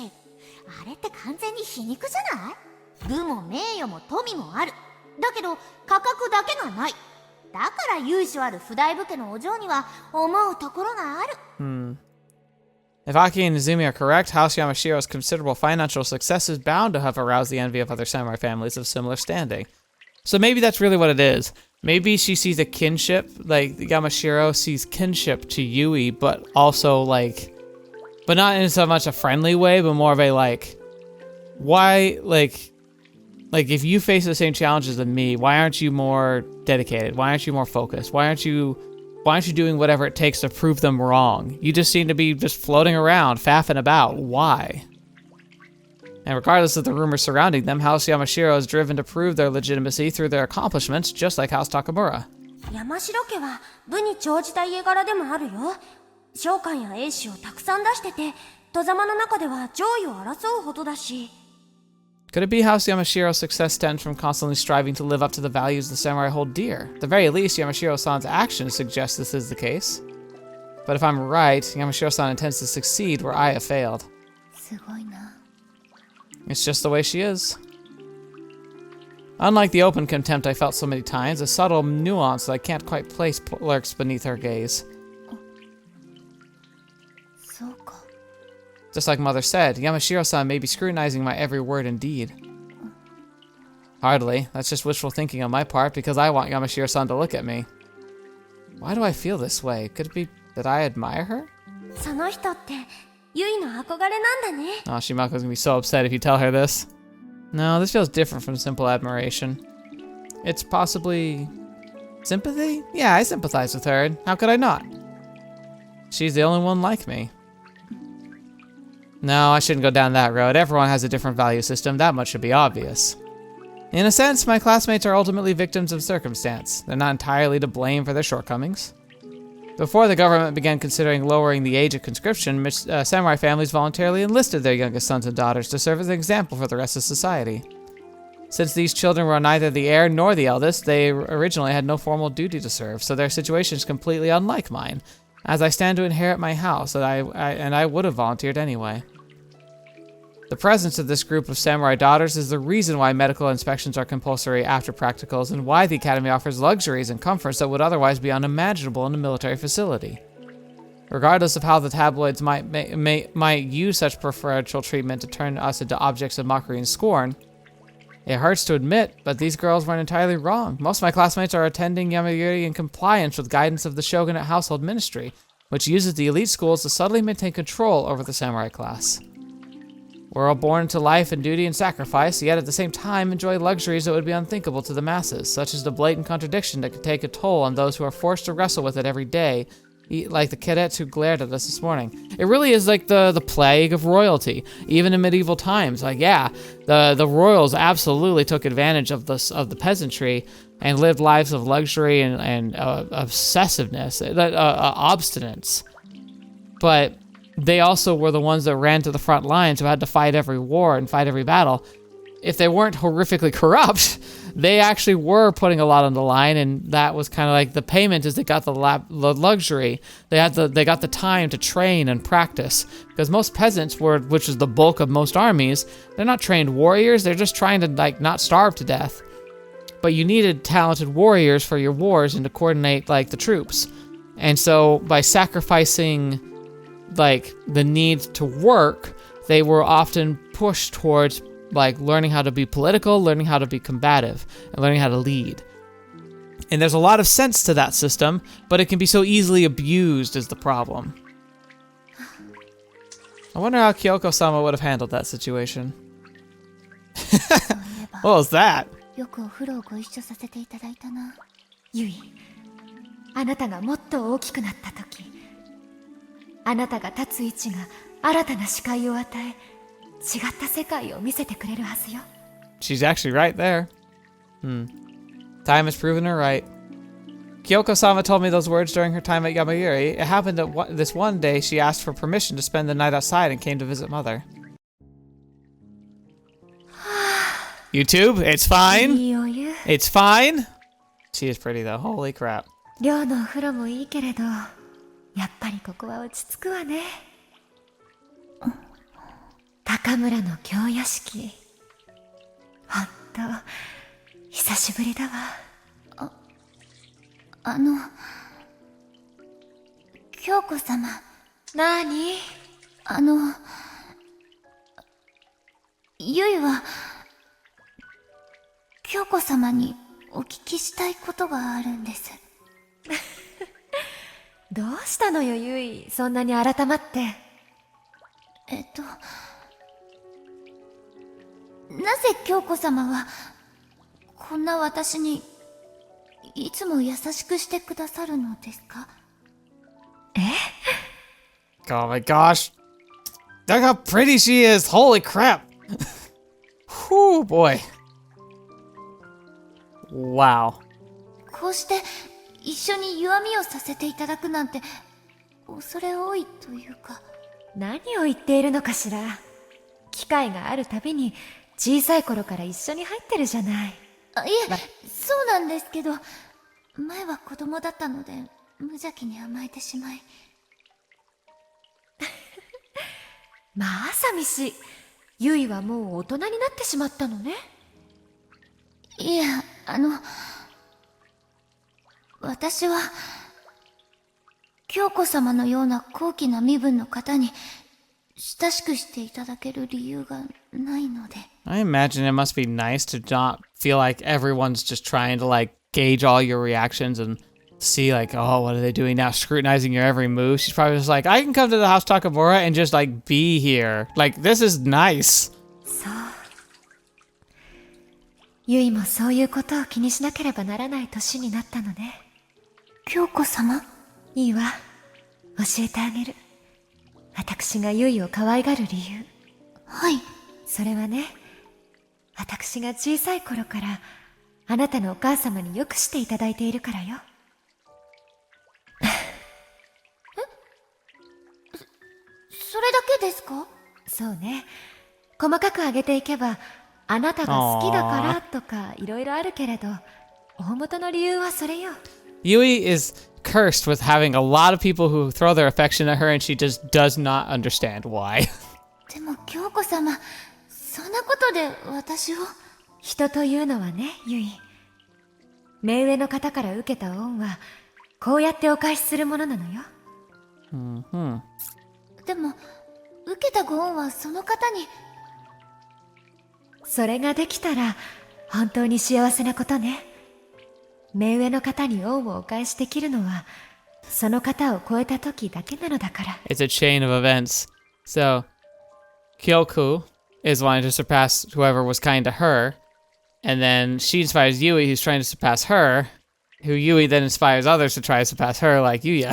あれって完全に皮肉じゃない？部も名誉も富もある。だけど価格だけがない。だから由緒ある不代武家のお嬢には思うところがある。If Aki and Izumi are correct, House Yamashiro's considerable financial success is bound to have aroused the envy of other samurai families of similar standing. So maybe that's really what it is. Maybe she sees a kinship, like Yamashiro sees kinship to Yui, but also but not in so much a friendly way, but more of a why, if you face the same challenges as me, why aren't you more dedicated? Why aren't you more focused? Why aren't you doing whatever it takes to prove them wrong? You just seem to be just floating around, faffing about. Why? And regardless of the rumors surrounding them, House Yamashiro is driven to prove their legitimacy through their accomplishments, just like House Takamura. 山城家は部に長じた家柄でもあるよ。召喚や英士をたくさん出してて、戸様の中では上位を争うほどだし。Could it be House Yamashiro's success stems from constantly striving to live up to the values the samurai hold dear? At the very least, Yamashiro-san's actions suggest this is the case. But if I'm right, Yamashiro-san intends to succeed where I have failed. すごいな。 It's just the way she is. Unlike the open contempt I felt so many times, a subtle nuance that I can't quite place lurks beneath her gaze. そうか。 Just like Mother said, Yamashiro-san may be scrutinizing my every word and deed. Hardly. That's just wishful thinking on my part because I want Yamashiro-san to look at me. Why do I feel this way? Could it be that I admire her? その人ってユイの憧れなんだね。 Oh, Shimako's gonna be so upset if you tell her this. No, this feels different from simple admiration. It's possibly... sympathy? Yeah, I sympathize with her. How could I not? She's the only one like me. No, I shouldn't go down that road. Everyone has a different value system. That much should be obvious. In a sense, my classmates are ultimately victims of circumstance. They're not entirely to blame for their shortcomings. Before the government began considering lowering the age of conscription, samurai families voluntarily enlisted their youngest sons and daughters to serve as an example for the rest of society. Since these children were neither the heir nor the eldest, they originally had no formal duty to serve, so their situation is completely unlike mine, as I stand to inherit my house, and I would have volunteered anyway. The presence of this group of samurai daughters is the reason why medical inspections are compulsory after practicals and why the academy offers luxuries and comforts that would otherwise be unimaginable in a military facility. Regardless of how the tabloids might use such preferential treatment to turn us into objects of mockery and scorn, it hurts to admit, but these girls weren't entirely wrong. Most of my classmates are attending Yamayuri in compliance with guidance of the shogunate household ministry, which uses the elite schools to subtly maintain control over the samurai class. We're all born into life and duty and sacrifice, yet at the same time enjoy luxuries that would be unthinkable to the masses, such as the blatant contradiction that could take a toll on those who are forced to wrestle with it every day, like the cadets who glared at us this morning. It really is like the plague of royalty, even in medieval times. Like, yeah, the royals absolutely took advantage of the peasantry and lived lives of luxury and obsessiveness, obstinance. But they also were the ones that ran to the front lines, who had to fight every war and fight every battle. If they weren't horrifically corrupt, they actually were putting a lot on the line, and that was kind of like the payment. Is they got the luxury, they got the time to train and practice. Because most peasants which is the bulk of most armies, they're not trained warriors. They're just trying to not starve to death. But you needed talented warriors for your wars and to coordinate the troops. And so by sacrificing the need to work, they were often pushed towards like learning how to be political, learning how to be combative, and learning how to lead. And there's a lot of sense to that system, but it can be so easily abused is the problem. I wonder how Kyouko-sama would have handled that situation. What was that? よくお風呂をご一緒させていただいたな。ユイ、あなたがもっと大きくなった時、あなたが立つ位置が新たな視界を与え、違った世界を見せてくれるはずよ。She's actually right there. Time has proven her right. Kyouko-sama told me those words during her time at Yamayuri. It happened that this one day she asked for permission to spend the night outside and came to visit Mother. YouTube, it's fine. It's fine. She is pretty though. Holy crap. 寮のお風呂もいいけれど、やっぱりここは落ち着くわね。高村の京屋敷。ほんと、久しぶりだわ。京子様。なーに？ゆいは、京子様にお聞きしたいことがあるんです。どうしたのよ、ゆい。そんなに改まって。なぜ京子様は、こんな私に、いつも優しくしてくださるのですか？Oh my gosh. Look how pretty she is. Holy crap. Whew, boy. Wow. こうして一緒に弱みをさせていただくなんて恐れ多いというか。何を言っているのかしら。機会があるたびに小さい頃から一緒に入ってるじゃない。いえ、そうなんですけど、前は子供だったので無邪気に甘えてしまい。まあ寂しい。ゆいはもう大人になってしまったのね。いや、私は京子様のような高貴な身分の方に親しくしていただける理由がないので。I imagine it must be nice to not feel like everyone's just trying to like gauge all your reactions and see like, oh, what are they doing now? Scrutinizing your every move. She's probably just like, I can come to the house Takamura and just like be here. Like, this is nice. そう。ゆいもそういうことを気にしなければならない年になったのね。京子様？いいわ。教えてあげる。私がゆいを可愛がる理由。はい。それはね、私が小さい頃からあなたのお母様によくしていただいているからよ。それだけですか？そうね。細かく挙げていけば、あなたが好きだからとかいろいろあるけれど、大元の理由はそれよ。Yui is cursed with having a lot of people who throw their affection at her and she just does not understand why. でも京子様、そんなことで私を。人というのはね、ゆい。目上の方から受けた恩は、こうやってお返しするものなのよ。でも、受けたご恩はその方に。それができたら、本当に幸せなことね。目上の方に恩をお返しできるのは、その方を超えた時だけなのだから。It's a chain of events. So, Kyouko is wanting to surpass whoever was kind to her, and then she inspires Yui, who's trying to surpass her, who Yui then inspires others to try to surpass her, like Yuya.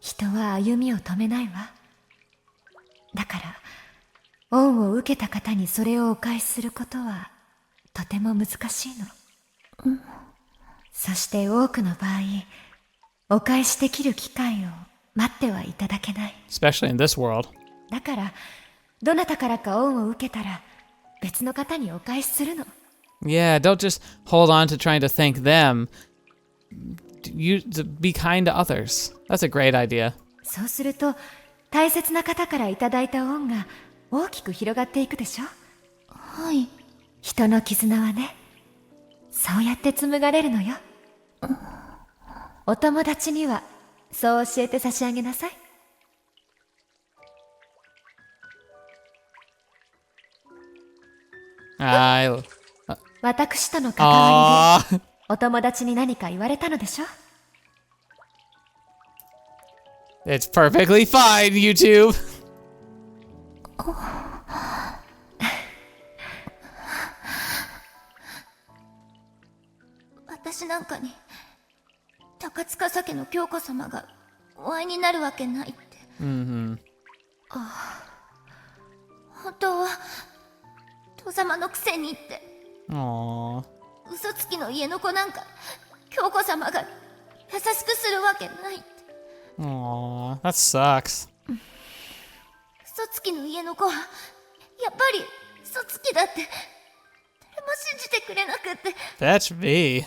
人は歩みを止めないわ。だから、恩を受けた方にそれをお返しすることは、とても難しいの。そして多くの場合、お返しできる機会を待ってはいただけない。Especially in this world. だから、どなたからか恩を受けたら、別の方にお返しするの。Yeah, don't just hold on to trying to thank them. Be kind to others. That's a great idea. そうすると、大切な方からいただいた恩が大きく広がっていくでしょ。はい。人の絆はね、そうやって紡がれるのよ。お友達にはそう教えて差し上げなさい。私との関わりで Aww. お友達に何か言われたのでしょ？ It's perfectly fine, YouTube. 私なんかに高司家の京子様がお会いになるわけないって。本当は父様のくせにって。Aww. 嘘つきの家の子なんか京子様が優しくするわけないって。 Aww. That sucks. 嘘つきの家の子はやっぱり嘘つきだって誰も信じてくれなくって。 Fetch me.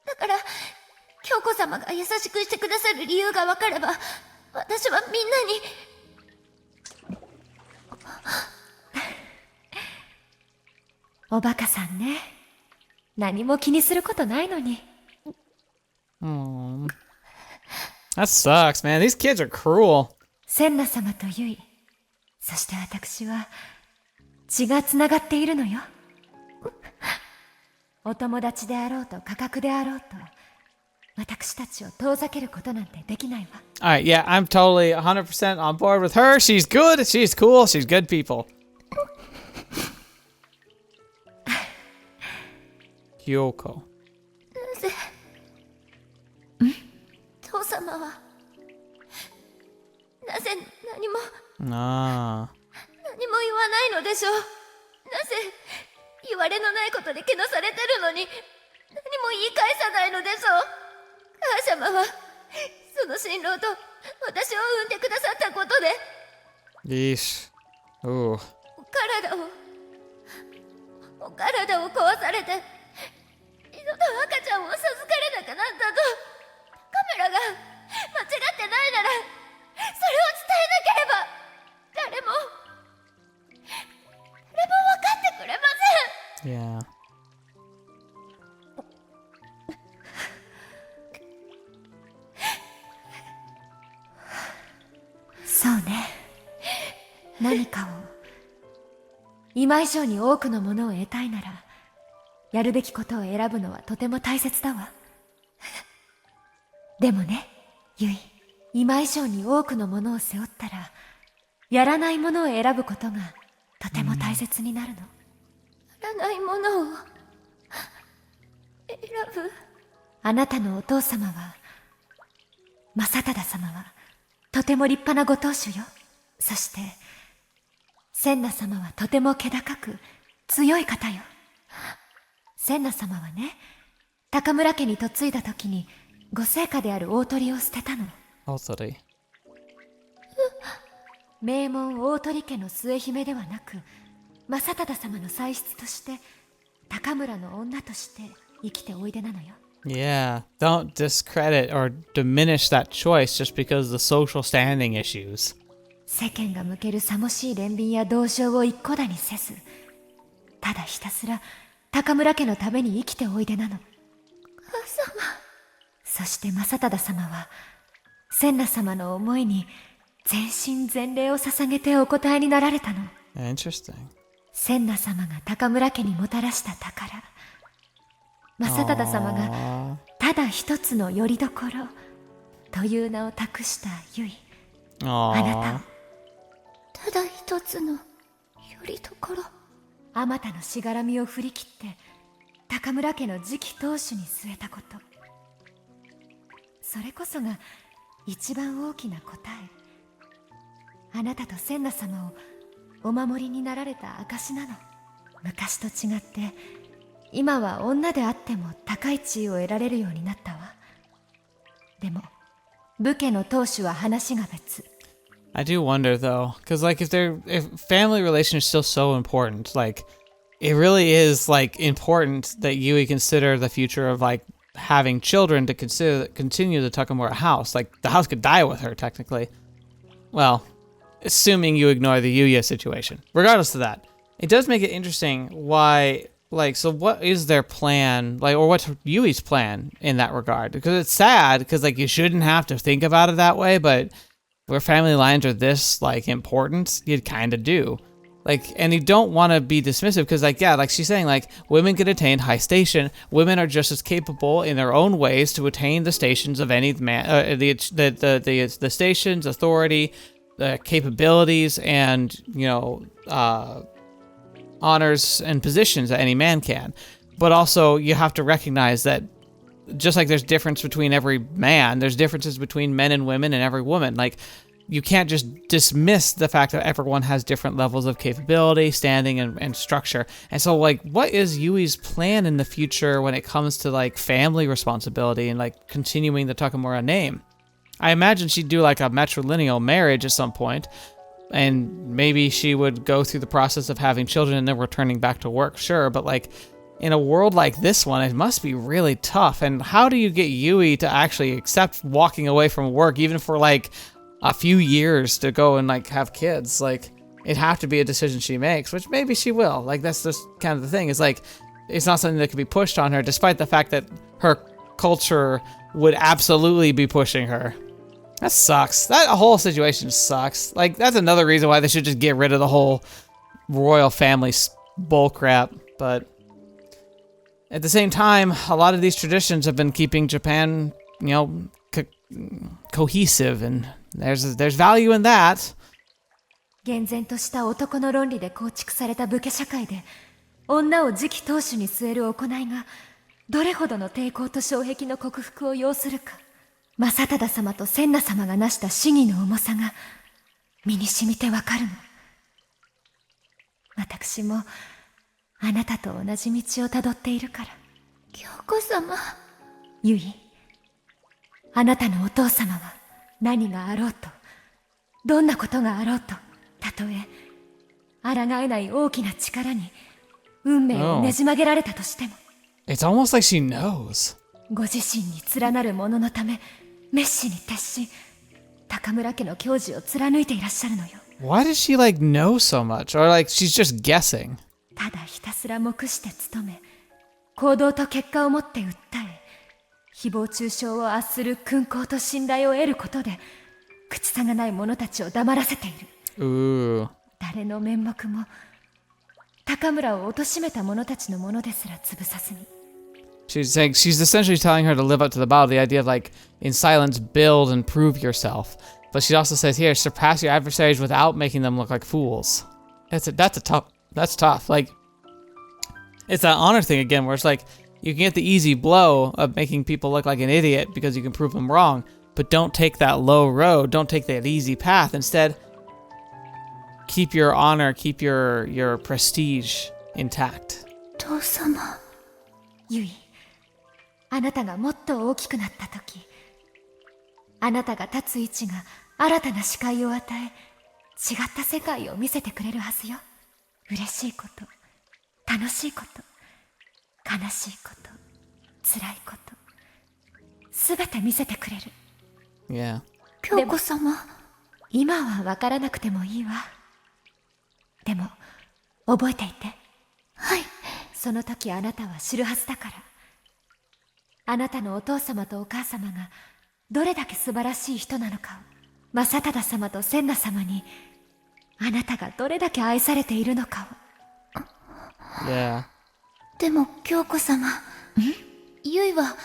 だから京子様が優しくしてくださる理由が分かれば私はみんなに。おバカさんね。何も気にすることないのに。Aww. That sucks, man. These kids are cruel. センナ様とユイ、そして私は血がつながっているのよ。お友達であろうと価格であろうと、私たちを遠ざけることなんてできないわ。Alright, yeah, I'm totally 100% on board with her. She's good, she's cool, she's good people. Kyouko. 父様はなぜ何も Ah. 何も言わないのでしょう。なぜ言われのないことでけなされてるのに何も言い返さないのでしょう。母様はその辛労と私を産んでくださったことで Yeesh. Ooh. お体を壊されて二度と赤ちゃんを授かれなくなったとカメラが間違ってないならそれを伝えなければ誰も分かってくれません。 Yeah. そうね。何かを今以上に多くのものを得たいなら、やるべきことを選ぶのはとても大切だわ。でもね、ユイ、今以上に多くのものを背負ったら、やらないものを選ぶことがとても大切になるの。やらないものを選ぶ。あなたのお父様は、正忠様はとても立派なご当主よ。そしてセンナ様はとても気高く強い方よ。センナ様はね、高村家に嫁いだ時にご生家である大鳥を捨てたの。大鳥。名門大鳥家の末姫ではなく、正忠様の妻室として高村の女として生きておいでなのよ。Yeah, don't discredit or diminish that choice just because of the social standing issues. 世間が向けるさもしい憐憫や同情を一顧だにせず、ただひたすら高村家のために生きておいでなの。母様。そして正忠様はセンナ様の思いに全身全霊を捧げてお答えになられたの。Interesting. センナ様が高村家にもたらした宝、正忠様がただ一つの拠り所という名を託したユイ。あなたをただ一つの拠り所。あまたのしがらみを振り切って高村家の次期当主に据えたこと、それこそが一番大きな答え。あなたとセンナ様をお守りになられた証なの。昔と違って今は女であっても高い地位を得られるようになったわ。でも武家の当主は話が別。I do wonder though, because like if family relation is still so important, like it really is like important that Yui consider the future of like having children to continue the Takamura house. Like the house could die with her technically. Well, assuming you ignore the Yuya situation. Regardless of that, it does make it interesting why, like, so what is their plan, like, or what's Yui's plan in that regard? Because it's sad, because, like, you shouldn't have to think about it that way, but where family lines are this, like, important, you'd kind of do. Like, and you don't want to be dismissive because, like, yeah, like she's saying, like, women can attain high station. Women are just as capable in their own ways to attain the stations of any man, the stations, authority, the capabilities, and, you know, honors and positions that any man can. But also, you have to recognize that just like there's difference between every man, there's differences between men and women and every woman. Like, you can't just dismiss the fact that everyone has different levels of capability, standing, and structure. And so, like, what is Yui's plan in the future when it comes to, like, family responsibility and, like, continuing the Takamura name? I imagine she'd do, like, a matrilineal marriage at some point, and maybe she would go through the process of having children and then returning back to work, sure, but, like, in a world like this one, it must be really tough. And how do you get Yui to actually accept walking away from work, even for, like, a few years to go and, like, have kids? Like, it'd have to be a decision she makes, which maybe she will. Like, that's just kind of the thing. It's like, it's not something that could be pushed on her, despite the fact that her culture would absolutely be pushing her. That sucks. That whole situation sucks. Like, that's another reason why they should just get rid of the whole royal family bullcrap. But at the same time, a lot of these traditions have been keeping Japan, you know, cohesive, and there's value in that. 厳然とした男の論理で構築された武家社会で、女を次期当主に据える行いがどれほどの抵抗と障壁の克服を要するか、正忠様と千奈様が成した主義の重さが身に染みてわかるの。私もあなたと同じ道をたどっているから。京子様。ゆい、あなたのお父様は何があろうと、どんなことがあろうと、たとえ抗えない大きな力に運命をねじ曲げられたとしても、It's almost like she knows. ご自身に連なる者のため熱心に徹し、高村家の矜持を貫いていらっしゃるのよ。Why does she, like, know so much? Or, like, she's just guessing? ただひたすら黙して努め、行動と結果をもって訴え、誹謗中傷を圧する勲功と信頼を得ることで、口さがない者たちを黙らせている。誰の面目も、高村を貶めた者たちのものですら潰さずに。She's saying, she's essentially telling her to live up to the vow, the idea of, like, in silence, build and prove yourself. But she also says here, surpass your adversaries without making them look like fools. That's tough. Like, it's that honor thing again, where it's like, you can get the easy blow of making people look like an idiot because you can prove them wrong, but don't take that low road, don't take that easy path. Instead, keep your honor, keep your prestige intact. 父様。ゆい、あなたがもっと大きくなった時、あなたが立つ位置が新たな視界を与え、違った世界を見せてくれるはずよ。嬉しいこと、楽しいこと、悲しいこと、辛いこと、すべて見せてくれる。Yeah. 京子様。今はわからなくてもいいわ。でも、覚えていて。はい。その時あなたは知るはずだから。あなたのお父様とお母様がどれだけ素晴らしい人なのかを、正忠様と千奈様にあなたがどれだけ愛されているのかを。Yeah. でも京子様、ゆいは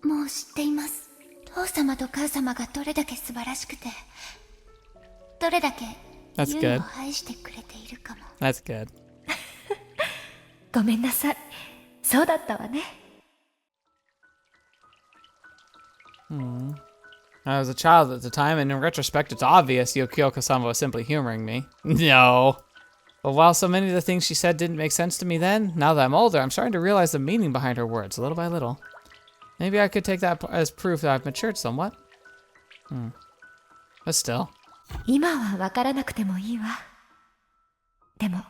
もう知っています。父様と母様がどれだけ素晴らしくて、どれだけゆいを愛してくれているかも。That's good. ごめんなさい。そうだったわね。I was a child at the time, and in retrospect, it's obvious Kyouko-sama was simply humoring me. No. But while so many of the things she said didn't make sense to me then, now that I'm older, I'm starting to realize the meaning behind her words, little by little. Maybe I could take that as proof that I've matured somewhat. But still. 今はわからなくてもいいわ。でも、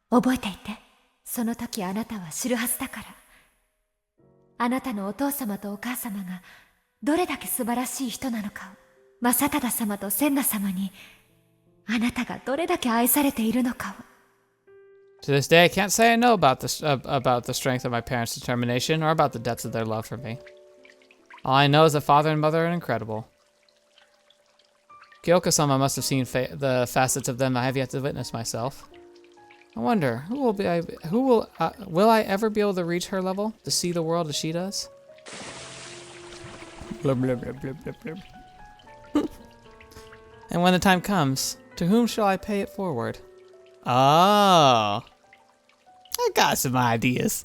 覚えていて。その時あなたは知るはずだから。あなたのお父様とお母様がどれだけ素晴らしい人なのかを、正忠様と千奈様にあなたがどれだけ愛されているのかを。To this day, I can't say I know about the strength of my parents' determination or about the depths of their love for me. All I know is that father and mother are incredible. Kyouko-sama must have seen the facets of them I have yet to witness myself. I wonder, will I ever be able to reach her level? To see the world as she does? Blub, blub, blub, blub, blub, blub. And when the time comes, to whom shall I pay it forward? Oh. I got some ideas.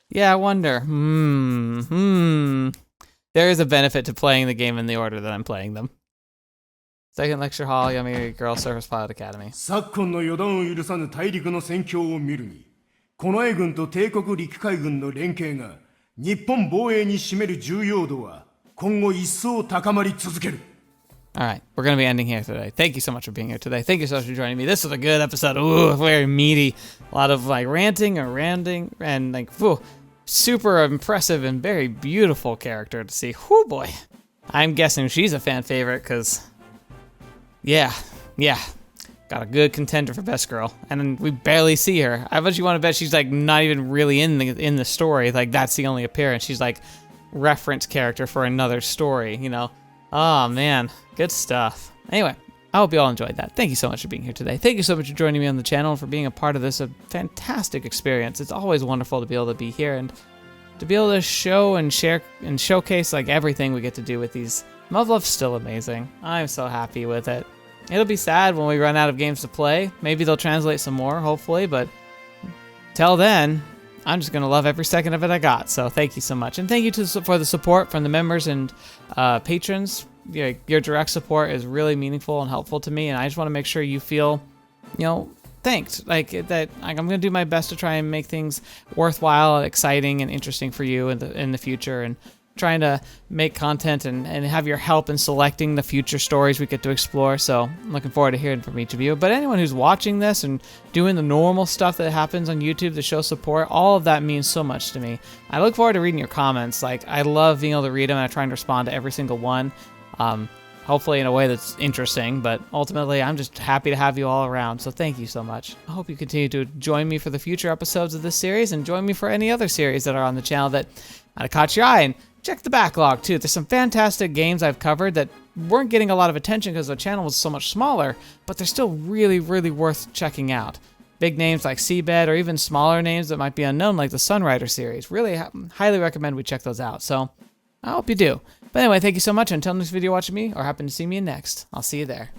Yeah, I wonder. There is a benefit to playing the game in the order that I'm playing them. Second lecture hall, Yamayuri Girl Surface Pilot Academy. 昨今の予断を許さぬ大陸の戦況を見るに、近衛軍と帝国陸海軍の連携が日本防衛に占める重要度は今後一層高まり続ける。Alright, we're going to be ending here today. Thank you so much for being here today. Thank you so much for joining me. This was a good episode. Ooh, very meaty. A lot of like ranting and ranting and like, whew, super impressive and very beautiful character to see. Whew, boy. I'm guessing she's a fan favorite because, yeah. Got a good contender for best girl. And we barely see her. I bet you want to bet she's like not even really in the story. Like that's the only appearance. She's like reference character for another story, you know. Oh man, good stuff. Anyway, I hope you all enjoyed that. Thank you so much for being here today. Thank you so much for joining me on the channel and for being a part of this fantastic experience. It's always wonderful to be able to be here and to be able to show and share and showcase like everything we get to do with these. Muv-Luv's still amazing. I'm so happy with it. It'll be sad when we run out of games to play. Maybe they'll translate some more, hopefully, but till then, I'm just going to love every second of it I got. So thank you so much. And thank you for the support from the members and patrons. Your direct support is really meaningful and helpful to me. And I just want to make sure you feel, thanked. Like that I'm going to do my best to try and make things worthwhile and exciting and interesting for you in the future. And trying to make content and have your help in selecting the future stories we get to explore. So I'm looking forward to hearing from each of you. But anyone who's watching this and doing the normal stuff that happens on YouTube to show support, all of that means so much to me. I look forward to reading your comments. Like, I love being able to read them and I try and respond to every single one. Hopefully in a way that's interesting, but ultimately I'm just happy to have you all around. So thank you so much. I hope you continue to join me for the future episodes of this series and join me for any other series that are on the channel that might have caught your eye. And check the backlog too. There's some fantastic games I've covered that weren't getting a lot of attention because the channel was so much smaller, but they're still really, really worth checking out. Big names like Seabed or even smaller names that might be unknown like the Sunrider series. Really highly recommend we check those out. So I hope you do. But anyway, thank you so much. Until next video watching me or happen to see me in next, I'll see you there.